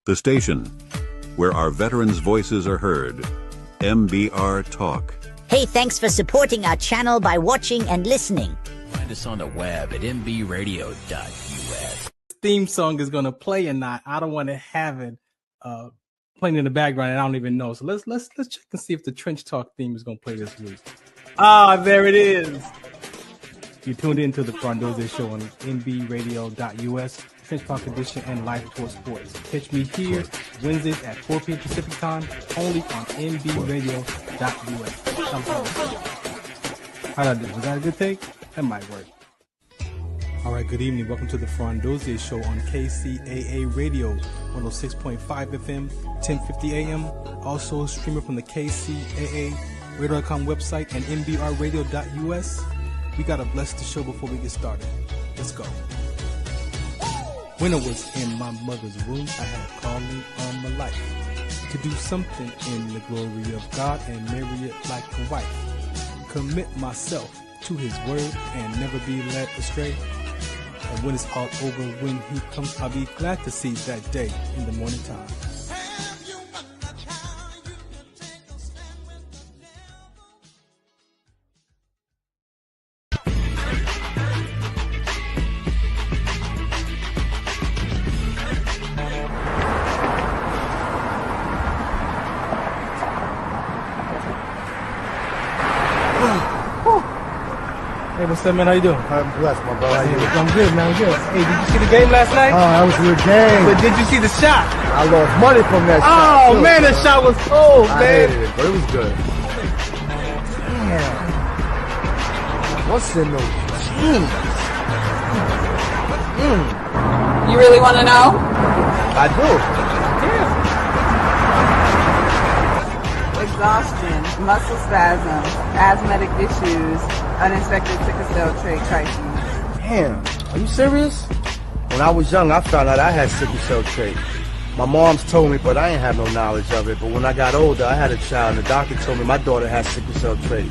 The station where our veterans' voices are heard. MBR Talk. Hey, thanks for supporting our channel by watching and listening. Find us on the web at mbradio.us. Theme song is going to play or not. I don't want to have it playing in the background and I don't even know. So let's check and see if the Trench Talk theme is going to play this week. Ah, there it is. You tuned into the Farron Dozier Show on mbradio.us, Trench Talk Edition, and Live Tour Sports. Catch me here Wednesdays at 4 p.m. Pacific Time, only on mbradio.us. How'd I do? Was that a good take? That might work. All right, good evening. Welcome to the Farron Dozier Show on KCAA Radio, 106.5 FM, 1050 AM. Also streaming from the KCAA Radio.com website and mbradio.us. We got to bless the show before we get started. Let's go. When I was in my mother's womb, I had a calling on my life to do something in the glory of God and marry it like a wife. Commit myself to his word and never be led astray. And when it's all over, when he comes, I'll be glad to see that day in the morning time. Hey, what's up, man? How you doing? I'm blessed, my brother. How you doing? I'm good, man. I'm good. Hey, did you see the game last night? Oh, that was a good game. But did you see the shot? I lost money from that shot. Oh, too, man, that shot was cold, I man. hated it, but it was good. Damn. What's in those jeans? You really want to know? I do. Exhaustion, muscle spasms, asthmatic issues, unexpected sickle cell trait crises. Damn. Are you serious? When I was young, I found out I had sickle cell trait. My mom's told me, but I ain't have no knowledge of it. But when I got older, I had a child, and the doctor told me my daughter has sickle cell trait.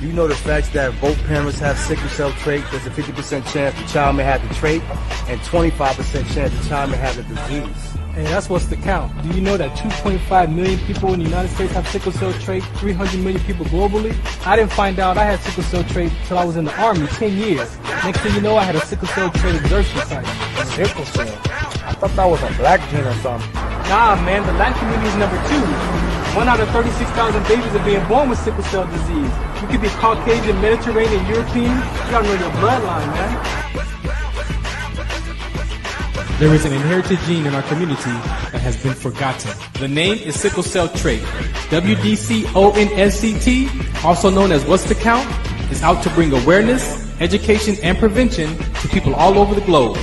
You know the fact that if both parents have sickle cell trait, there's a 50% chance the child may have the trait, and 25% chance the child may have the disease. And that's what's the count. Do you know that 2.5 million people in the United States have sickle cell trait, 300 million people globally? I didn't find out I had sickle cell trait until I was in the Army, 10 years. Next thing you know, I had a sickle cell trait exertion site. Sickle cell? I thought that was a black gene or something. Nah, man, the Latin community is number 2. 1 out of 36,000 babies are being born with sickle cell disease. You could be Caucasian, Mediterranean, European. You gotta know your bloodline, man. There is an inherited gene in our community that has been forgotten. The name is sickle cell trait. WDCONSCT, also known as What's the Count, is out to bring awareness, education, and prevention to people all over the globe.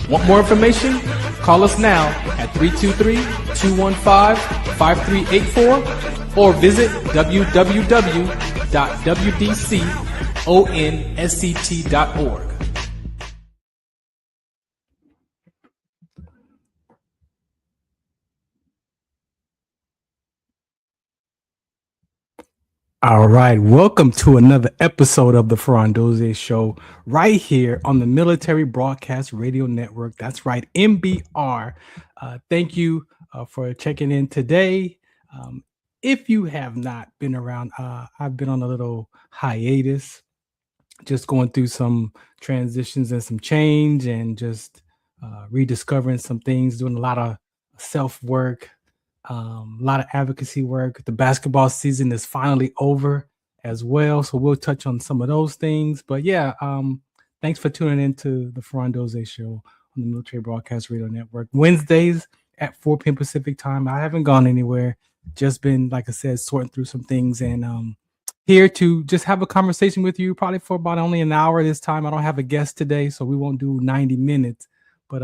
Want more information? Call us now at 323-215-5384 or visit www.wdconsct.org. All right, welcome to another episode of the Farron Dozier Show right here on the Military Broadcast Radio Network. That's right, MBR. Thank you for checking in today. If you have not been around, I've been on a little hiatus, just going through some transitions and some change and just rediscovering some things, doing a lot of self-work. A lot of advocacy work. The basketball season is finally over as well, so we'll touch on some of those things. But yeah, thanks for tuning into the Farron Dozier Show on the Military Broadcast Radio Network. Wednesdays at 4 p.m. Pacific Time. I haven't gone anywhere. Just been, like I said, sorting through some things and here to just have a conversation with you, probably for about only an hour this time. I don't have a guest today, so we won't do 90 minutes. But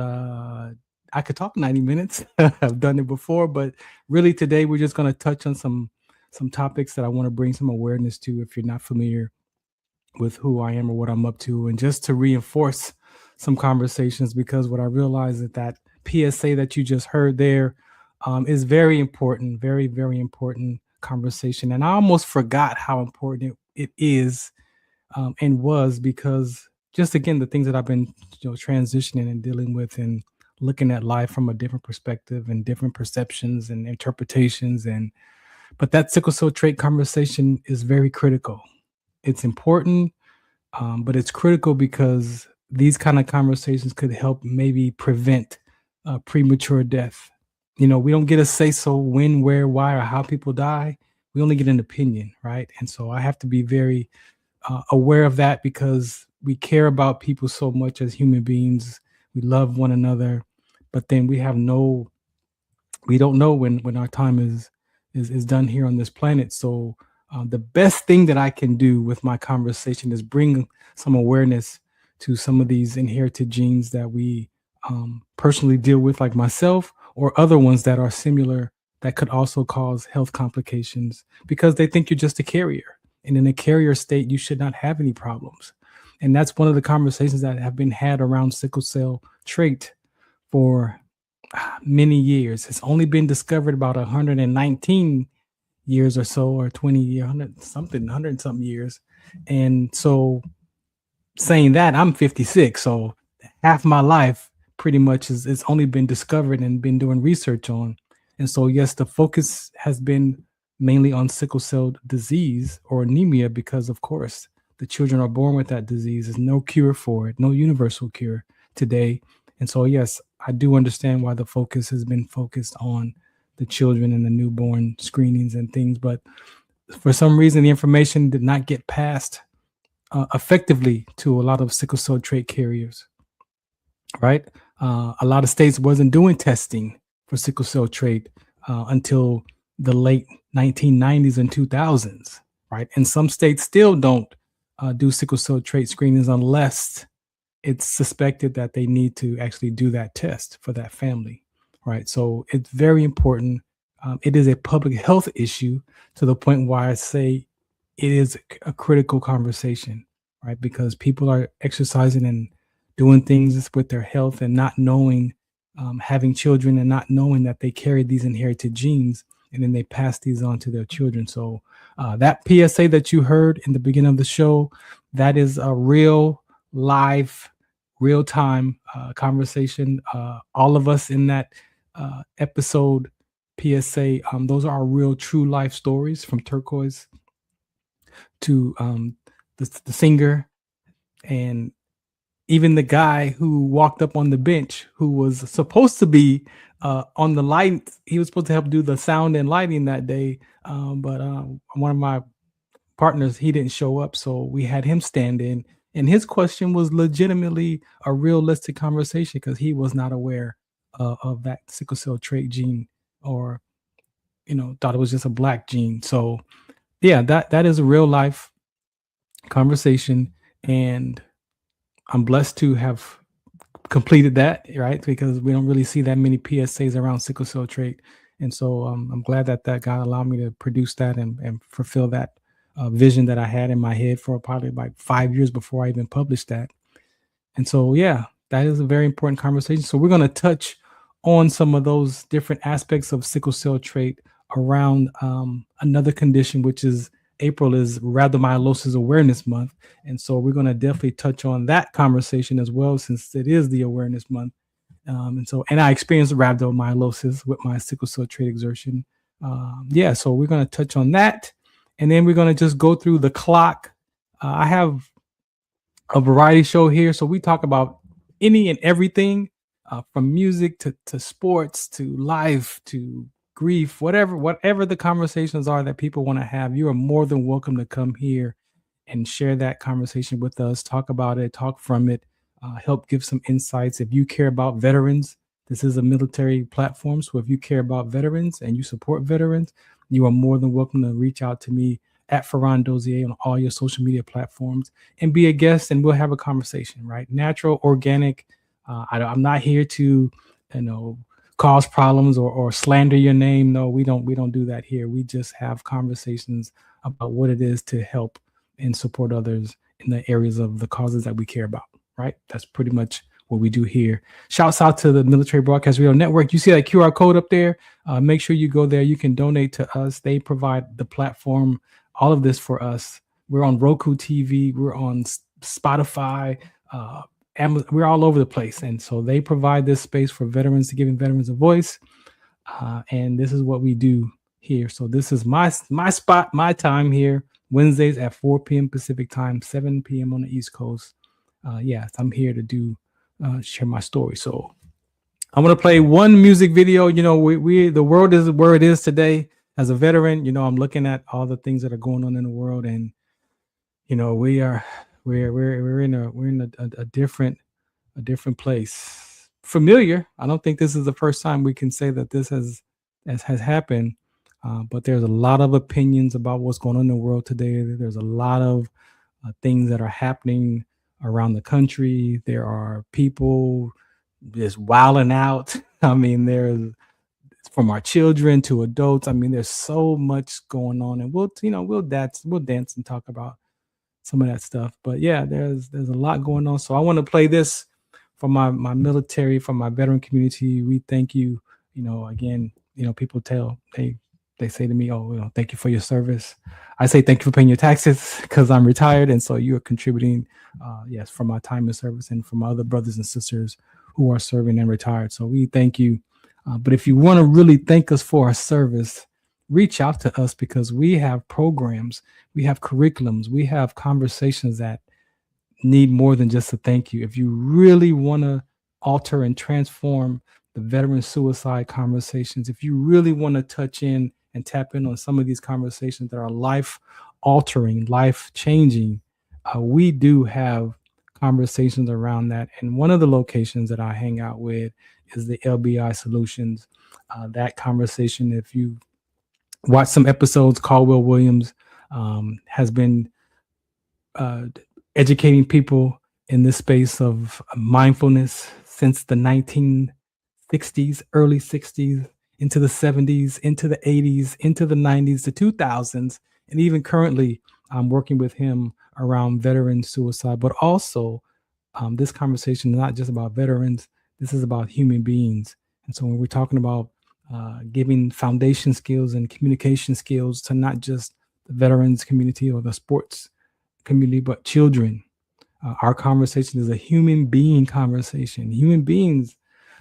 I could talk 90 minutes. I've done it before, but really today we're just going to touch on some topics that I want to bring some awareness to if you're not familiar with who I am or what I'm up to, and just to reinforce some conversations, because what I realize is that PSA that you just heard there is very important, very, very important conversation. And I almost forgot how important it is and was, because just again, the things that I've been transitioning and dealing with in looking at life from a different perspective and different perceptions and interpretations. But that sickle cell trait conversation is very critical. It's important, but it's critical because these kind of conversations could help maybe prevent premature death. We don't get a say so when, where, why, or how people die. We only get an opinion, right? And so I have to be very aware of that because we care about people so much as human beings. We love one another, but then we don't know when our time is done here on this planet. So the best thing that I can do with my conversation is bring some awareness to some of these inherited genes that we personally deal with, like myself, or other ones that are similar that could also cause health complications because they think you're just a carrier. And in a carrier state, you should not have any problems. And that's one of the conversations that have been had around sickle cell trait for many years. It's only been discovered about 119 years or so, or 100 something years. And so saying that, I'm 56, so half my life pretty much is only been discovered and been doing research on. And so, yes, the focus has been mainly on sickle cell disease or anemia because, of course, the children are born with that disease. There's no cure for it, no universal cure today. And so, yes, I do understand why the focus has been focused on the children and the newborn screenings and things. But for some reason, the information did not get passed effectively to a lot of sickle cell trait carriers, right? A lot of states wasn't doing testing for sickle cell trait until the late 1990s and 2000s, right? And some states still don't do sickle cell trait screenings unless it's suspected that they need to actually do that test for that family, right? So it's very important. It is a public health issue to the point where I say it is a critical conversation, right? Because people are exercising and doing things with their health and not knowing, having children and not knowing that they carry these inherited genes, and then they pass these on to their children. So that PSA that you heard in the beginning of the show, that is a real live, real-time conversation. All of us in that episode PSA, those are our real true life stories, from Turquoise to the singer, and even the guy who walked up on the bench, who was supposed to be on the light. He was supposed to help do the sound and lighting that day, but one of my partners, he didn't show up, so we had him stand in. And his question was legitimately a realistic conversation because he was not aware of that sickle cell trait gene, or thought it was just a black gene. So yeah, that is a real life conversation, and I'm blessed to have completed that, right? Because we don't really see that many PSAs around sickle cell trait. And so I'm glad that God allowed me to produce that and fulfill that vision that I had in my head for probably like 5 years before I even published that. And so, yeah, that is a very important conversation. So we're going to touch on some of those different aspects of sickle cell trait around another condition, which is April is Rhabdomyolysis Awareness Month. And so we're going to definitely touch on that conversation as well, since it is the awareness month. And I experienced rhabdomyolysis with my sickle cell trait exertion. So we're going to touch on that. And then we're going to just go through the clock. I have a variety show here. So we talk about any and everything, from music to sports to life to grief, whatever the conversations are that people want to have. You are more than welcome to come here and share that conversation with us, talk about it, talk from it, help give some insights. If you care about veterans, this is a military platform. So if you care about veterans and you support veterans, you are more than welcome to reach out to me at Farron Dozier on all your social media platforms and be a guest, and we'll have a conversation, right? Natural, organic. I'm not here to, cause problems or slander your name. No, we don't do that here. We just have conversations about what it is to help and support others in the areas of the causes that we care about, right? That's pretty much what we do here. Shouts out to the Military Broadcast Radio Network. You see that QR code up there? Make sure you go there. You can donate to us. They provide the platform, all of this for us. We're on Roku TV. We're on Spotify, we're all over the place. And so they provide this space for veterans, to giving veterans a voice. And this is what we do here. So this is my spot, my time here, Wednesdays at 4 p.m. Pacific time, 7 p.m. on the East Coast. Yes, I'm here to share my story. So I'm going to play one music video. You know, the world is where it is today. As a veteran, you know, I'm looking at all the things that are going on in the world, and you know, we're in a different place. Familiar. I don't think this is the first time we can say that this has happened. But there's a lot of opinions about what's going on in the world today. There's a lot of things that are happening around the country. There are people just wilding out. I mean, there's from our children to adults. I mean, there's so much going on, and we'll dance and talk about some of that stuff. But yeah, there's a lot going on. So I want to play this for my military, from my veteran community. We thank you. You know, again, you know, people they say to me, "Oh, you know, thank you for your service." I say thank you for paying your taxes, because I'm retired, and so you are contributing, yes, for my time in service and for my other brothers and sisters who are serving and retired. So we thank you. But if you want to really thank us for our service, reach out to us, because we have programs, we have curriculums, we have conversations that need more than just a thank you. If you really want to alter and transform the veteran suicide conversations, if you really want to touch in and tap in on some of these conversations that are life altering, life changing, we do have conversations around that. And one of the locations that I hang out with is the LBI Solutions. That conversation, if you watch some episodes, Caldwell Williams has been educating people in this space of mindfulness since the 1960s, early 60s, into the 70s, into the 80s, into the 90s, the 2000s, and even currently I'm working with him around veteran suicide. But also this conversation is not just about veterans, this is about human beings. And so when we're talking about giving foundation skills and communication skills to not just the veterans community or the sports community, but children, our conversation is a human being conversation. Human beings,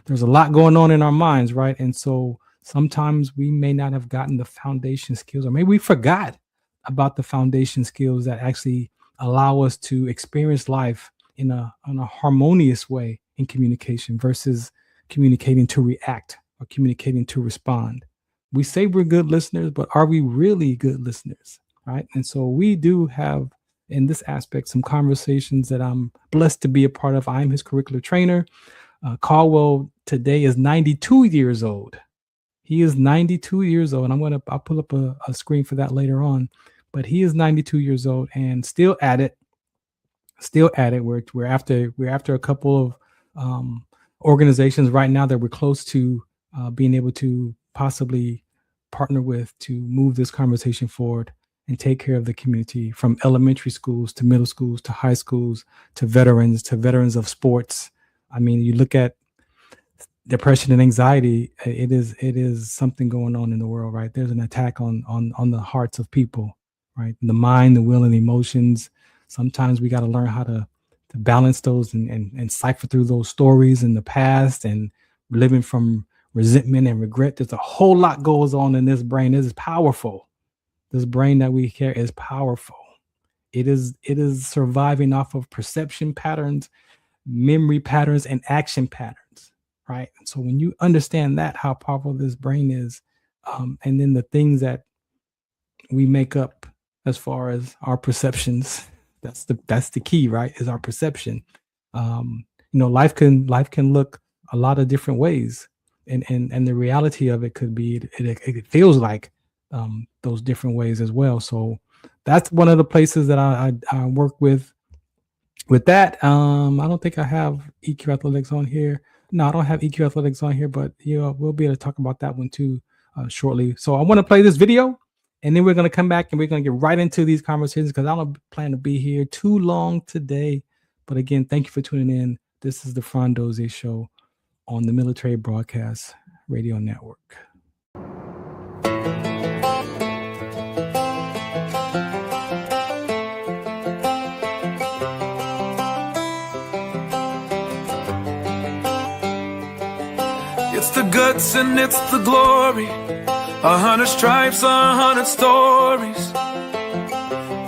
there's a lot going on in our minds, right? And so sometimes we may not have gotten the foundation skills, or maybe we forgot about the foundation skills that actually allow us to experience life in a harmonious way in communication, versus communicating to react or communicating to respond. We say we're good listeners, but are we really good listeners, right? And so we do have, in this aspect, some conversations that I'm blessed to be a part of. I'm his curricular trainer. Caldwell today is 92 years old. He is 92 years old, and I'll pull up a screen for that later on. But he is 92 years old and still at it. We're after a couple of organizations right now that we're close to being able to possibly partner with to move this conversation forward and take care of the community, from elementary schools to middle schools to high schools to veterans of sports. I mean, you look at depression and anxiety, it is something going on in the world, right? There's an attack on the hearts of people, right? The mind, the will, and the emotions. Sometimes we got to learn how to balance those and cipher through those stories in the past, and living from resentment and regret. There's a whole lot goes on in this brain. It is powerful. This brain that we carry is powerful. It is surviving off of perception patterns, memory patterns, and action patterns, right? And so when you understand that, how powerful this brain is, and then the things that we make up as far as our perceptions, that's the key, right? Is our perception. Life can look a lot of different ways, and the reality of it could be it feels like those different ways as well. So that's one of the places that I work with that. I don't think I have EQ Athletics on here. No, I don't have EQ Athletics on here, but we'll be able to talk about that one too shortly. So I want to play this video, and then we're going to come back and we're going to get right into these conversations, because I don't plan to be here too long today. But again, thank you for tuning in. This is the Farron Dozier Show on the Military Broadcast Radio Network. guts and it's the glory. 100 stripes, 100 stories.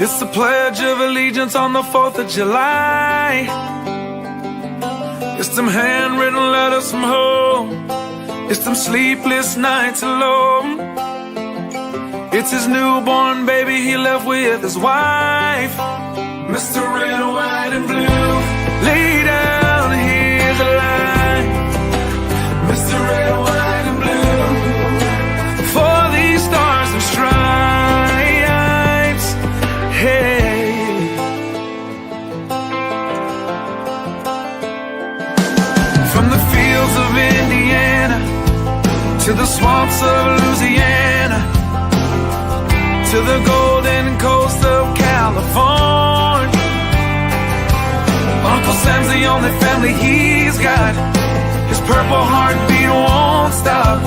It's the Pledge of Allegiance on the 4th of July. It's them handwritten letters from home. It's them sleepless nights alone. It's his newborn baby he left with his wife. Mr. Red, White, and Blue, lay down, here's a line. Mr. Red, White, and Blue, for these stars and stripes. Hey. From the fields of Indiana to the swamps of Louisiana, to the golden coast of California, Uncle Sam's the only family he's got. His purple heartbeat won't stop,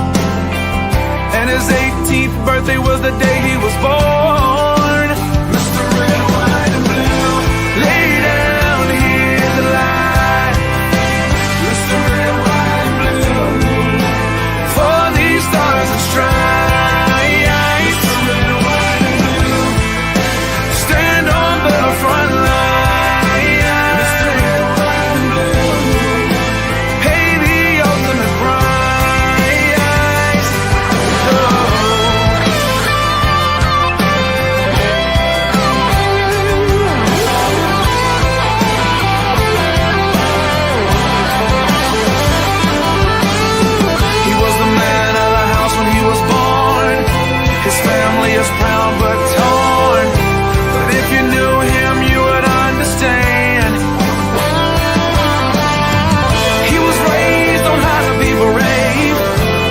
and his 18th birthday was the day he was born. Mr. Red, White, and Blue, lay down, here's the light. Mr. Red, White, and Blue, for these stars and stripes. Front line, Mr. Red, White, and Blue, pay the ultimate price. He was the man of the house when he was born. His family is proud but torn. But if you knew him, you would understand. He was raised on how to be brave,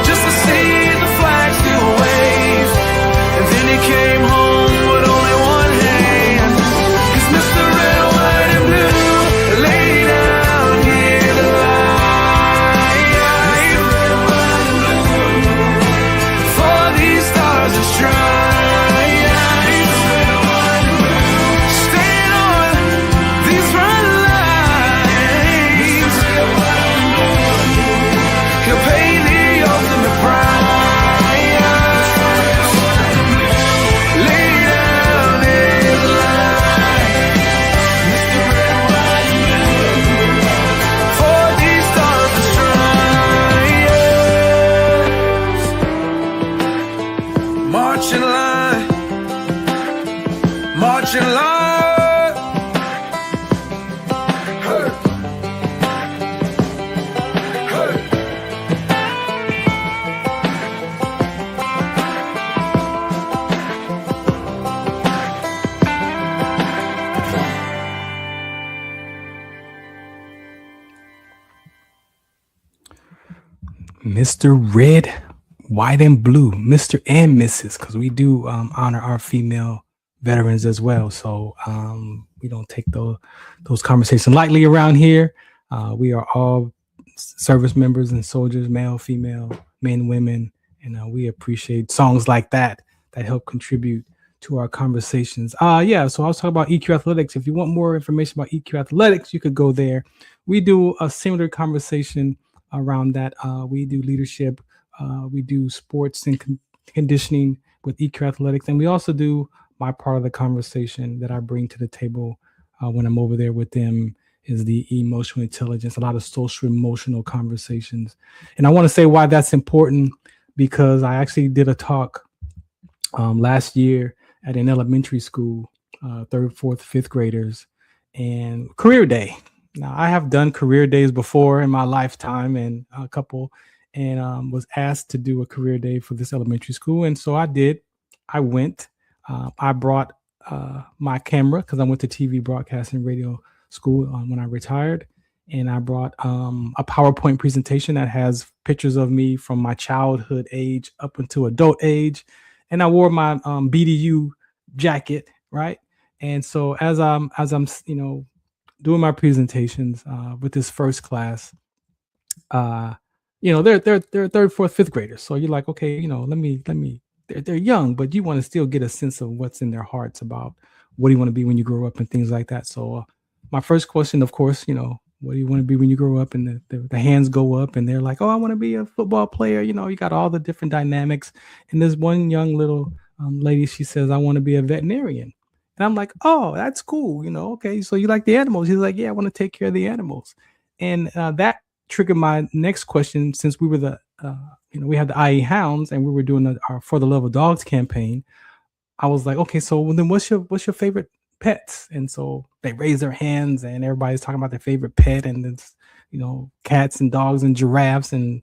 just to see the flag still wave. And then he came home with only one hand. He's Mr. Red, White, and Blue, lay down here the light. Mr. Red, White, and Blue, for these stars and stripes. Marching line. Hey. Hey. Mr. Red, White, and Blue, Mr. and Mrs., because we do honor our female veterans as well. So we don't take those conversations lightly around here. We are all service members and soldiers, male, female, men, women, and we appreciate songs like that help contribute to our conversations. So I was talking about EQ Athletics. If you want more information about EQ Athletics, you could go there. We do a similar conversation around that. We do leadership. We do sports and conditioning with EQ Athletics, and we also do my part of the conversation that I bring to the table when I'm over there with them is the emotional intelligence, a lot of social emotional conversations. And I want to say why that's important, because I actually did a talk last year at an elementary school, 3rd, 4th, 5th graders, and career day. Now, I have done career days before in my lifetime and a couple, and was asked to do a career day for this elementary school. And so I did. I went. I brought my camera because I went to TV broadcasting radio school when I retired. And I brought a PowerPoint presentation that has pictures of me from my childhood age up until adult age. And I wore my BDU jacket, right? And so as I'm doing my presentations with this first class, they're 3rd, 4th, 5th graders. So you're like, okay, they're young, but you want to still get a sense of what's in their hearts about what do you want to be when you grow up and things like that. So my first question, of course, what do you want to be when you grow up? And the hands go up and they're like, oh, I want to be a football player. You know, you got all the different dynamics. And there's one young little lady, she says, I want to be a veterinarian. And I'm like, oh, that's cool. You know, okay, so you like the animals? He's like, yeah, I want to take care of the animals. And that triggered my next question, since we were we had the IE Hounds and we were doing our For the Love of Dogs campaign. I was like, okay, so then what's your favorite pets? And so they raise their hands and everybody's talking about their favorite pet, and it's, you know, cats and dogs and giraffes and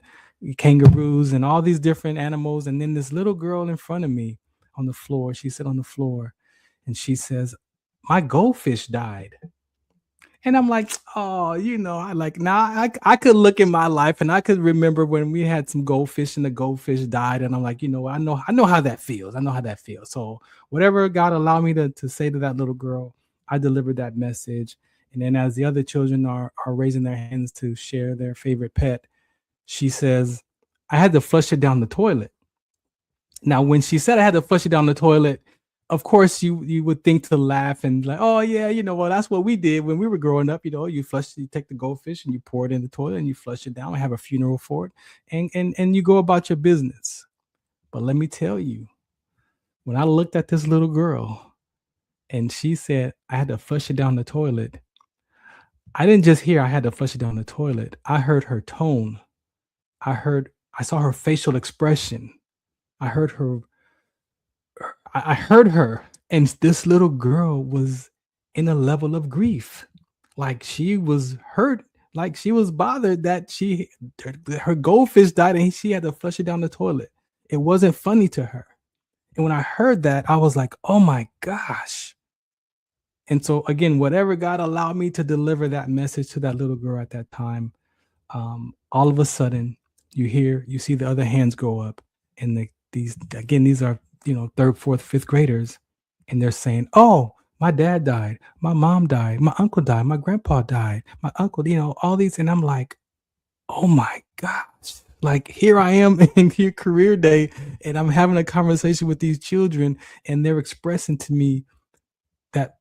kangaroos and all these different animals. And then this little girl in front of me on the floor, she sat on the floor and she says, my goldfish died. And I'm like, oh, you know, I could look in my life and I could remember when we had some goldfish and the goldfish died. And I'm like, you know, I know how that feels. I know how that feels. So whatever God allowed me to say to that little girl, I delivered that message. And then as the other children are raising their hands to share their favorite pet, she says, I had to flush it down the toilet. Now, when she said I had to flush it down the toilet, of course, you would think to laugh and like, oh yeah, you know, well, that's what we did when we were growing up. You know, you take the goldfish and you pour it in the toilet and you flush it down and have a funeral for it, and you go about your business. But let me tell you, when I looked at this little girl and she said I had to flush it down the toilet, I didn't just hear I had to flush it down the toilet. I heard her tone. I saw her facial expression. I heard her, and this little girl was in a level of grief. Like she was hurt, like she was bothered that her goldfish died and she had to flush it down the toilet. It wasn't funny to her. And when I heard that, I was like, oh my gosh. And so again, whatever God allowed me to deliver that message to that little girl at that time, all of a sudden you see the other hands go up, and these are, you know, 3rd, 4th, 5th graders, and they're saying, oh, my dad died, my mom died, my uncle died, my grandpa died, my uncle, you know, all these. And I'm like, oh my gosh, like here I am in your career day and I'm having a conversation with these children and they're expressing to me that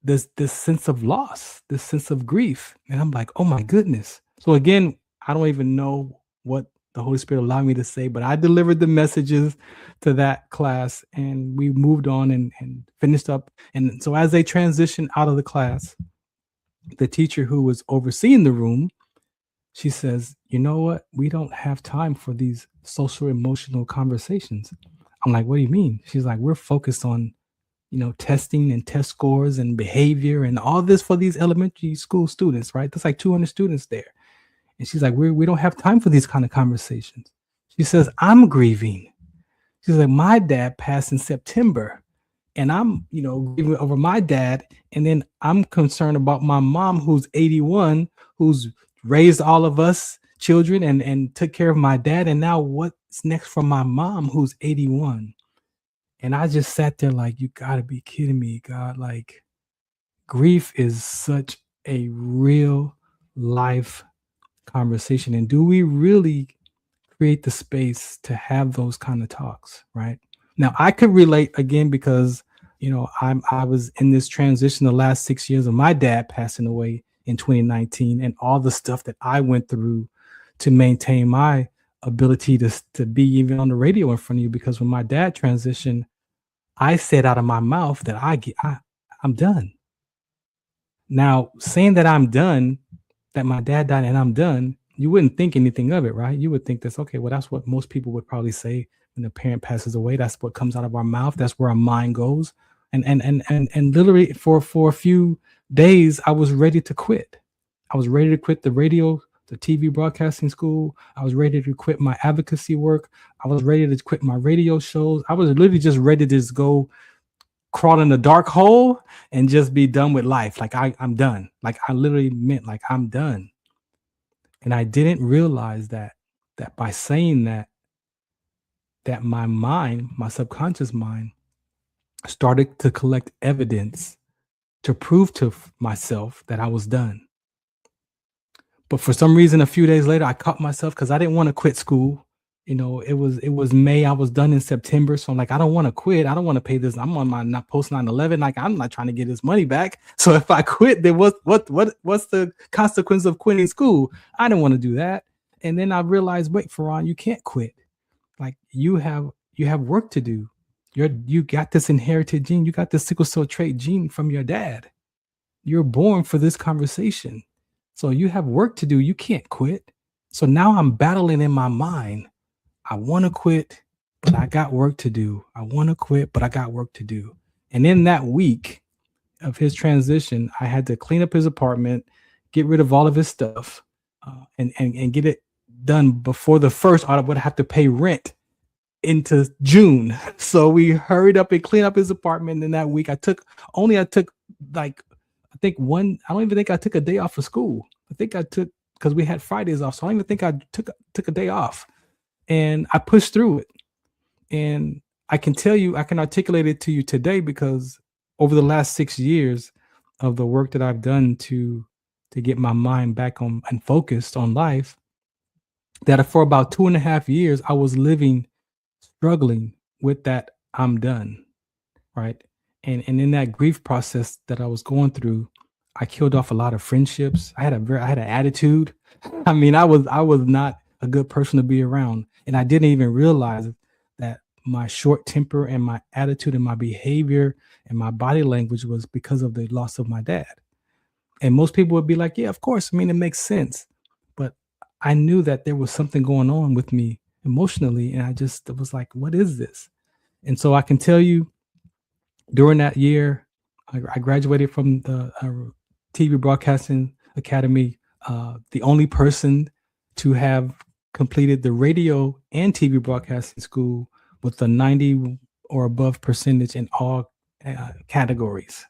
this sense of loss, this sense of grief. And I'm like, oh my goodness. So again, I don't even know what the Holy Spirit allowed me to say, but I delivered the messages to that class and we moved on and finished up. And so as they transitioned out of the class, the teacher who was overseeing the room, she says, you know what? We don't have time for these social emotional conversations. I'm like, what do you mean? She's like, we're focused on, you know, testing and test scores and behavior and all this for these elementary school students, right? That's like 200 students there. And she's like, we don't have time for these kind of conversations. She says, I'm grieving. She's like, my dad passed in September and I'm, you know, grieving over my dad. And then I'm concerned about my mom, who's 81, who's raised all of us children and took care of my dad. And now what's next for my mom, who's 81? And I just sat there like, you gotta be kidding me, God. Like, grief is such a real life conversation. And do we really create the space to have those kind of talks, right? Now, I could relate again because, you know, I was in this transition the last 6 years of my dad passing away in 2019 and all the stuff that I went through to maintain my ability to be even on the radio in front of you. Because when my dad transitioned, I said out of my mouth that I'm done. Now, saying that I'm done, that my dad died and I'm done, you wouldn't think anything of it, right? You would think that's okay. Well, that's what most people would probably say when a parent passes away. That's what comes out of our mouth. That's where our mind goes. And literally for a few days, I was ready to quit. I was ready to quit the radio, the TV broadcasting school. I was ready to quit my advocacy work. I was ready to quit my radio shows. I was literally just ready to just go crawl in a dark hole and just be done with life. Like I'm done. Like I literally meant like I'm done. And I didn't realize that by saying that my mind, my subconscious mind, started to collect evidence to prove to myself that I was done. But for some reason, a few days later, I caught myself because I didn't want to quit school. it was May. I was done in September. So I'm like, I don't want to quit. I don't want to pay this. I'm on my not post 9/11. Like, I'm not trying to get this money back. So if I quit, then what's the consequence of quitting school? I didn't want to do that. And then I realized, wait, Farron, you can't quit. Like, you have work to do. You got this inherited gene. You got the sickle cell trait gene from your dad. You're born for this conversation. So you have work to do. You can't quit. So now I'm battling in my mind. I want to quit, but I got work to do. I want to quit, but I got work to do. And in that week of his transition, I had to clean up his apartment, get rid of all of his stuff, and get it done before the first. I would have to pay rent into June. So we hurried up and cleaned up his apartment. In that week, I took like, I don't even think I took a day off of school. I think I took, because we had Fridays off. So I don't even think I took a day off. And I pushed through it. And I can tell you, I can articulate it to you today, because over the last 6 years of the work that I've done to get my mind back on and focused on life, that for about 2.5 years, I was struggling with that I'm done, right? And in that grief process that I was going through, I killed off a lot of friendships. I had an attitude. I mean, I was not a good person to be around. And I didn't even realize that my short temper and my attitude and my behavior and my body language was because of the loss of my dad. And most people would be like, yeah, of course. I mean, it makes sense. But I knew that there was something going on with me emotionally. And I just was like, what is this? And so I can tell you, during that year, I graduated from the TV Broadcasting Academy, the only person to have completed the radio and TV broadcasting school with a 90 or above percentage in all categories.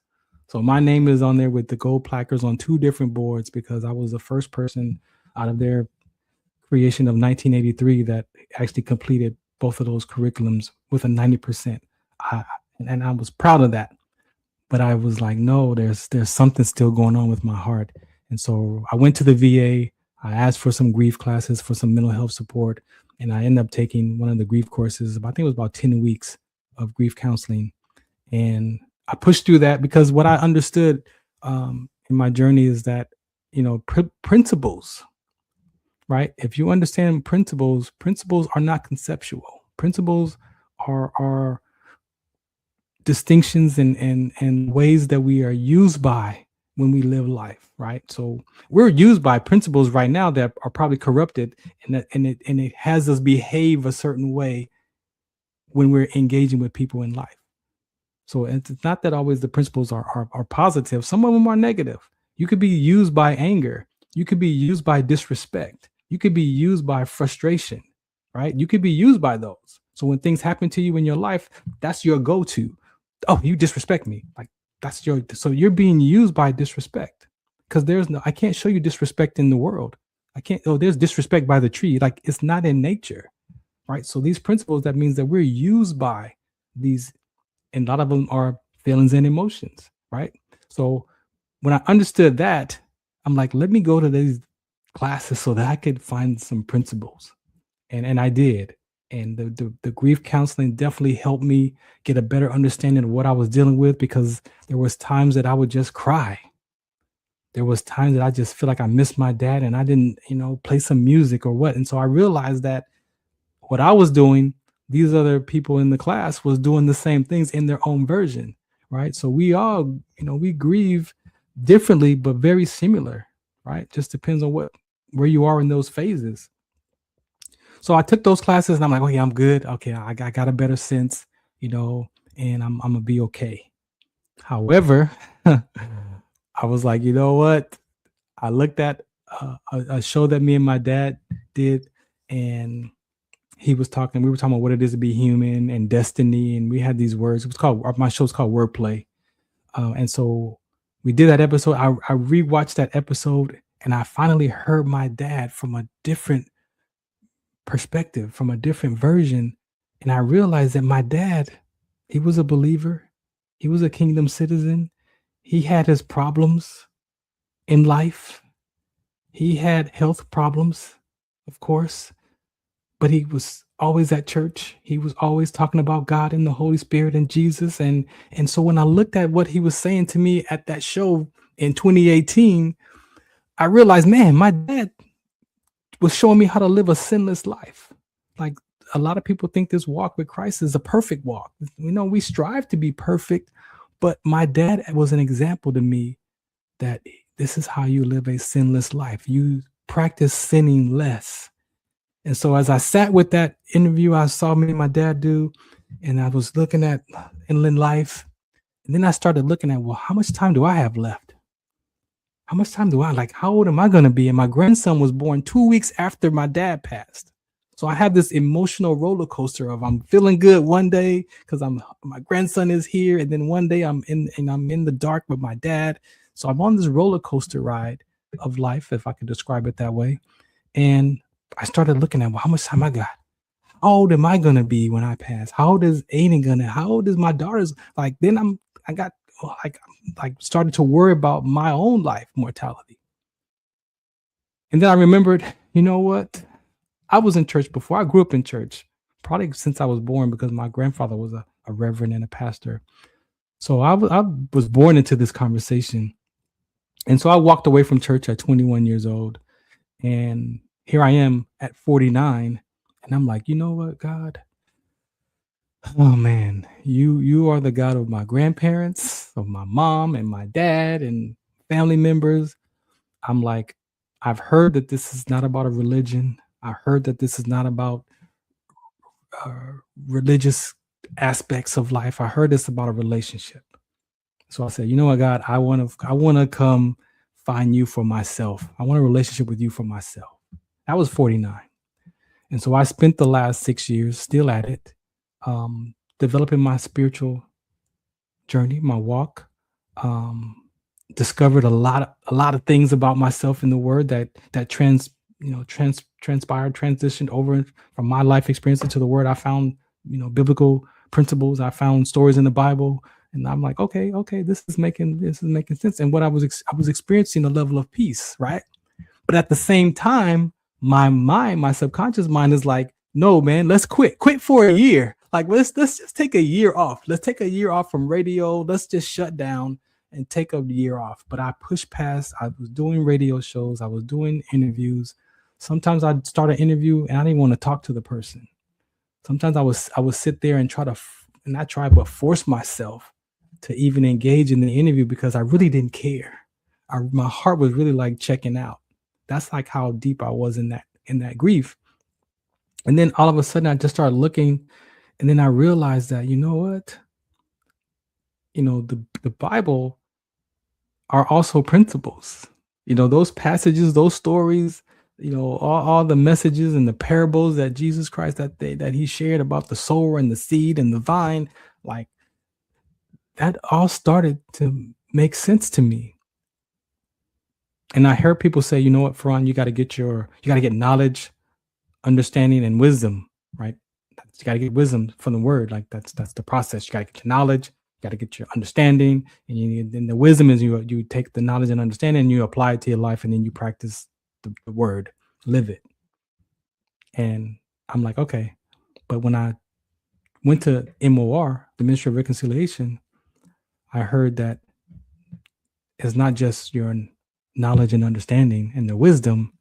So my name is on there with the gold placards on 2 different boards, because I was the first person out of their creation of 1983 that actually completed both of those curriculums with a 90%. And I was proud of that. But I was like, no, there's something still going on with my heart. And so I went to the VA. I asked for some grief classes, for some mental health support. And I ended up taking one of the grief courses. I think it was about 10 weeks of grief counseling. And I pushed through that, because what I understood in my journey is that, principles, right? If you understand principles are not conceptual. Principles are distinctions and ways that we are used by when we live life, right? So we're used by principles right now that are probably corrupted, and it has us behave a certain way when we're engaging with people in life. So it's not that always the principles are positive. Some of them are negative. You could be used by anger. You could be used by disrespect. You could be used by frustration, right? You could be used by those. So when things happen to you in your life, that's your go-to. Oh, you disrespect me. Like, so you're being used by disrespect, because I can't show you disrespect in the world. There's disrespect by the tree. Like, it's not in nature, right? So these principles, that means that we're used by these, and a lot of them are feelings and emotions, right? So when I understood that, I'm like, let me go to these classes so that I could find some principles. And I did. And the grief counseling definitely helped me get a better understanding of what I was dealing with, because there was times that I would just cry. There was times that I just feel like I missed my dad, and I didn't, play some music or what. And so I realized that what I was doing, these other people in the class was doing the same things in their own version, right? So we all, we grieve differently, but very similar, right? Just depends on where you are in those phases. So I took those classes, and I'm like, okay, I'm good. Okay, I got a better sense, and I'm gonna be okay. However, I was like, you know what? I looked at a show that me and my dad did, and we were talking about what it is to be human and destiny, and we had these words. My show's called Wordplay, and so we did that episode. I rewatched that episode, and I finally heard my dad from a different perspective, from a different version. And I realized that my dad, he was a believer. He was a kingdom citizen. He had his problems in life. He had health problems, of course, but he was always at church. He was always talking about God and the Holy Spirit and Jesus. And so when I looked at what he was saying to me at that show in 2018, I realized, man, my dad was showing me how to live a sinless life. Like, a lot of people think this walk with Christ is a perfect walk. We strive to be perfect, but my dad was an example to me that this is how you live a sinless life. You practice sinning less. And so as I sat with that interview I saw me and my dad do, and I was looking at inland life, and then I started looking at, well, how much time do I have left? How much time do how old am I going to be? And my grandson was born 2 weeks after my dad passed. So I have this emotional roller coaster of I'm feeling good one day because my grandson is here, and then one day I'm in the dark with my dad. So I'm on this roller coaster ride of life, if I could describe it that way. And I started looking at, well, how much time I got? How old am I gonna be when I pass? How old is Aiden gonna? How old is my daughter's? Then I got started to worry about my own life mortality. And then I remembered, you know what? I was in church before. I grew up in church, probably since I was born, because my grandfather was a reverend and a pastor. So I was born into this conversation. And so I walked away from church at 21 years old. And here I am at 49. And I'm like, you know what, God? Oh, man, you are the God of my grandparents, of my mom and my dad and family members. I'm like, I've heard that this is not about a religion. I heard that this is not about religious aspects of life. I heard it's about a relationship. So I said, you know what, God, I want to come find you for myself. I want a relationship with you for myself. I was 49. And so I spent the last 6 years still at it, developing my spiritual journey, my walk, discovered a lot of things about myself in the Word that transpired, transitioned over from my life experience into the Word. I found, biblical principles. I found stories in the Bible, and I'm like, okay, this is making sense. And what I was experiencing a level of peace, right? But at the same time, my subconscious mind is like, no, man, let's quit for a year. Like, let's just take a year off. Let's take a year off from radio. Let's just shut down and take a year off. But I pushed past. I was doing radio shows. I was doing interviews. Sometimes I'd start an interview and I didn't want to talk to the person. Sometimes I would sit there and but force myself to even engage in the interview because I really didn't care. My heart was really like checking out. That's like how deep I was in that grief. And then all of a sudden I just started looking, and then I realized that, you know what? The Bible are also principles. Those passages, those stories, all the messages and the parables that Jesus Christ that he shared about the sower and the seed and the vine, like that all started to make sense to me. And I heard people say, you know what, Farron, you got to get knowledge, understanding, and wisdom, right? You got to get wisdom from the Word. Like that's the process. You got to get your knowledge, you got to get your understanding, and the wisdom is you take the knowledge and understanding and you apply it to your life, and then you practice the Word, live it. And I'm like, okay. But when I went to MOR, the Ministry of Reconciliation, I heard that it's not just your knowledge and understanding and the wisdom,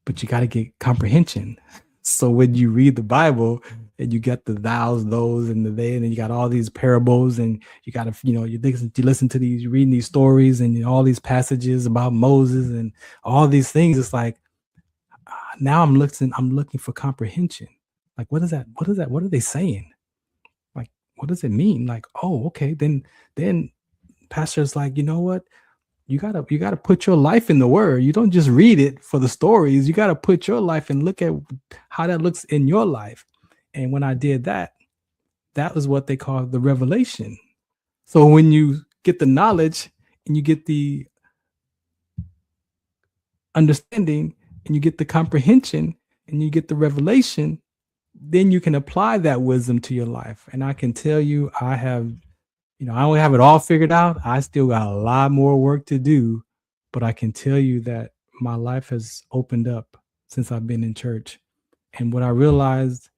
but you got to get comprehension. So when you read the Bible and you get the thous, those, and the they, and then you got all these parables, and you got to, you listen to these, reading these stories and all these passages about Moses and all these things. It's like, now I'm looking for comprehension. Like, what is that? What are they saying? Like, what does it mean? Like, oh, okay. Then pastor's like, you know what? You gotta put your life in the Word. You don't just read it for the stories. You gotta put your life and look at how that looks in your life. And when I did that, that was what they call the revelation. So when you get the knowledge and you get the understanding and you get the comprehension and you get the revelation, then you can apply that wisdom to your life. And I can tell you, I don't have it all figured out. I still got a lot more work to do, but I can tell you that my life has opened up since I've been in church. And what I realized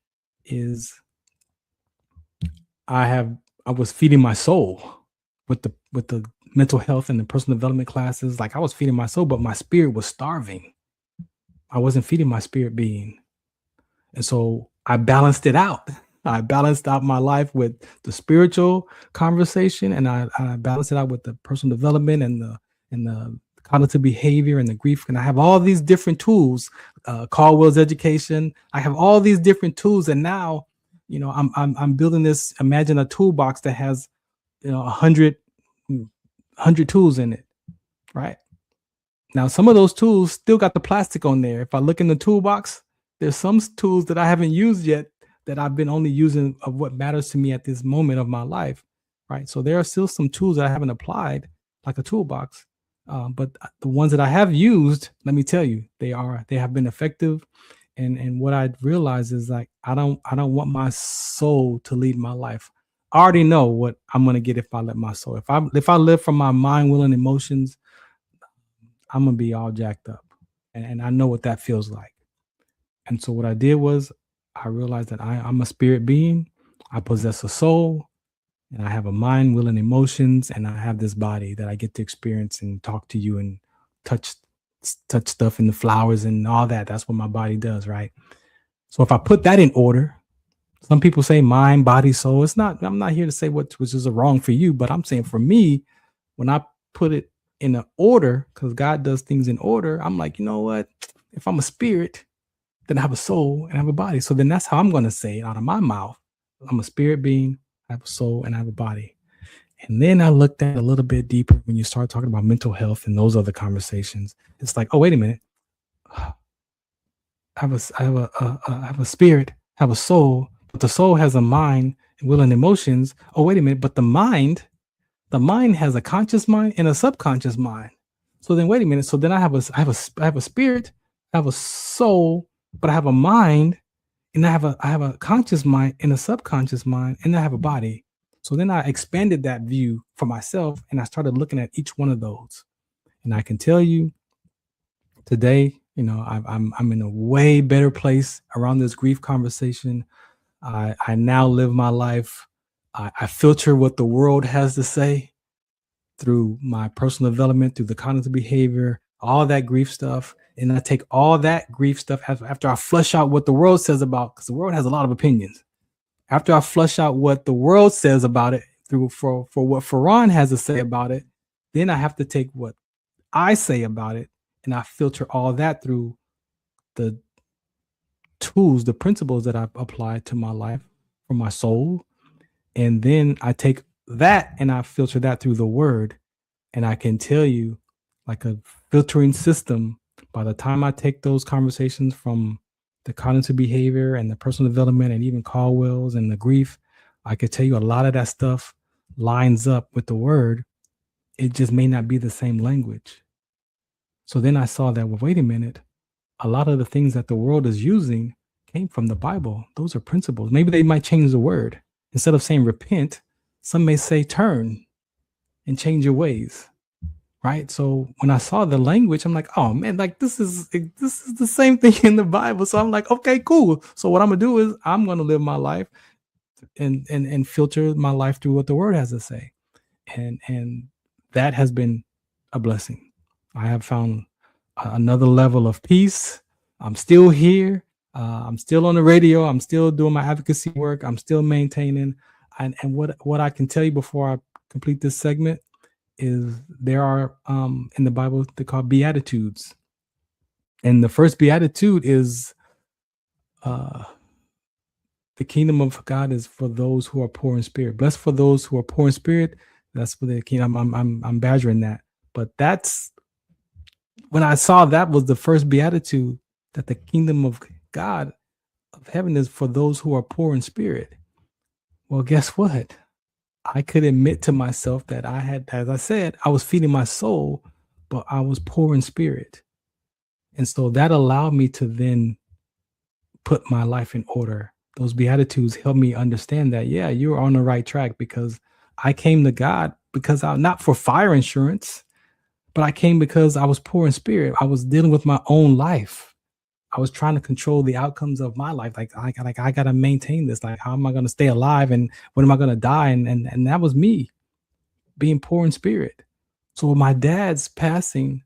is I was feeding my soul with the mental health and the personal development classes. Like I was feeding my soul, but my spirit was starving. I wasn't feeding my spirit being. And so I balanced it out. I balanced out my life with the spiritual conversation, and I balanced it out with the personal development and the cognitive behavior and the grief. And I have all these different tools, Caldwell's education. I have all these different tools, and now, I'm building this. Imagine a toolbox that has, 100 tools in it, right? Now, some of those tools still got the plastic on there. If I look in the toolbox, there's some tools that I haven't used yet that I've been only using of what matters to me at this moment of my life, right? So there are still some tools that I haven't applied, like a toolbox. But the ones that I have used, let me tell you, they have been effective. And what I realized is like I don't want my soul to lead my life. I already know what I'm gonna get if I let my soul. If I live from my mind, will, and emotions, I'm gonna be all jacked up, and I know what that feels like. And so what I did was I realized that I'm a spirit being. I possess a soul, and I have a mind, will, and emotions, and I have this body that I get to experience and talk to you and touch stuff in the flowers and all that. That's what my body does, right? So if I put that in order, some people say mind, body, soul. I'm not here to say which is wrong for you, but I'm saying for me, when I put it in an order, because God does things in order, I'm like, you know what? If I'm a spirit, then I have a soul and I have a body. So then that's how I'm going to say it out of my mouth. I'm a spirit being, I have a soul, and I have a body. And then I looked at it a little bit deeper when you start talking about mental health and those other conversations. It's like, oh, wait a minute. I have a spirit, I have a soul, but the soul has a mind, will, and emotions. Oh, wait a minute. But the mind has a conscious mind and a subconscious mind. So then, wait a minute. So then I have a spirit, I have a soul, but I have a mind, and I have a conscious mind and a subconscious mind, and I have a body. So then I expanded that view for myself, and I started looking at each one of those. And I can tell you today, I'm in a way better place around this grief conversation. I now live my life. I filter what the world has to say through my personal development, through the cognitive behavior, all that grief stuff. And I take all that grief stuff after I flush out what the world says about, because the world has a lot of opinions. After I flush out what the world says about it for what Farron has to say about it, then I have to take what I say about it, and I filter all that through the tools, the principles that I've applied to my life for my soul. And then I take that and I filter that through the word. And I can tell you, like a filtering system, by the time I take those conversations from the cognitive behavior and the personal development and even Caldwell's and the grief, I could tell you a lot of that stuff lines up with the word. It just may not be the same language. So then I saw that, well, wait a minute, a lot of the things that the world is using came from the Bible. Those are principles. Maybe they might change the word. Instead of saying repent, some may say turn and change your ways. Right. So when I saw the language, I'm like, oh man, like this is the same thing in the Bible. So I'm like, okay, cool. So what I'm gonna do is I'm gonna live my life and filter my life through what the word has to say. And that has been a blessing. I have found another level of peace. I'm still here. I'm still on the radio. I'm still doing my advocacy work. I'm still maintaining. And what I can tell you before I complete this segment is there are in the Bible, they're called Beatitudes. And the first Beatitude is the kingdom of God is for those who are poor in spirit. Blessed for those who are poor in spirit. That's for the kingdom. I'm badgering that. But that's when I saw that was the first Beatitude, that the kingdom of God of heaven is for those who are poor in spirit. Well, guess what? I could admit to myself that I had, as I said, I was feeding my soul, but I was poor in spirit. And so that allowed me to then put my life in order. Those Beatitudes helped me understand that, yeah, you're on the right track, because I came to God because not for fire insurance, but I came because I was poor in spirit. I was dealing with my own life. I was trying to control the outcomes of my life. Like I got to maintain this. Like, how am I going to stay alive? And when am I going to die? And that was me being poor in spirit. So my dad's passing,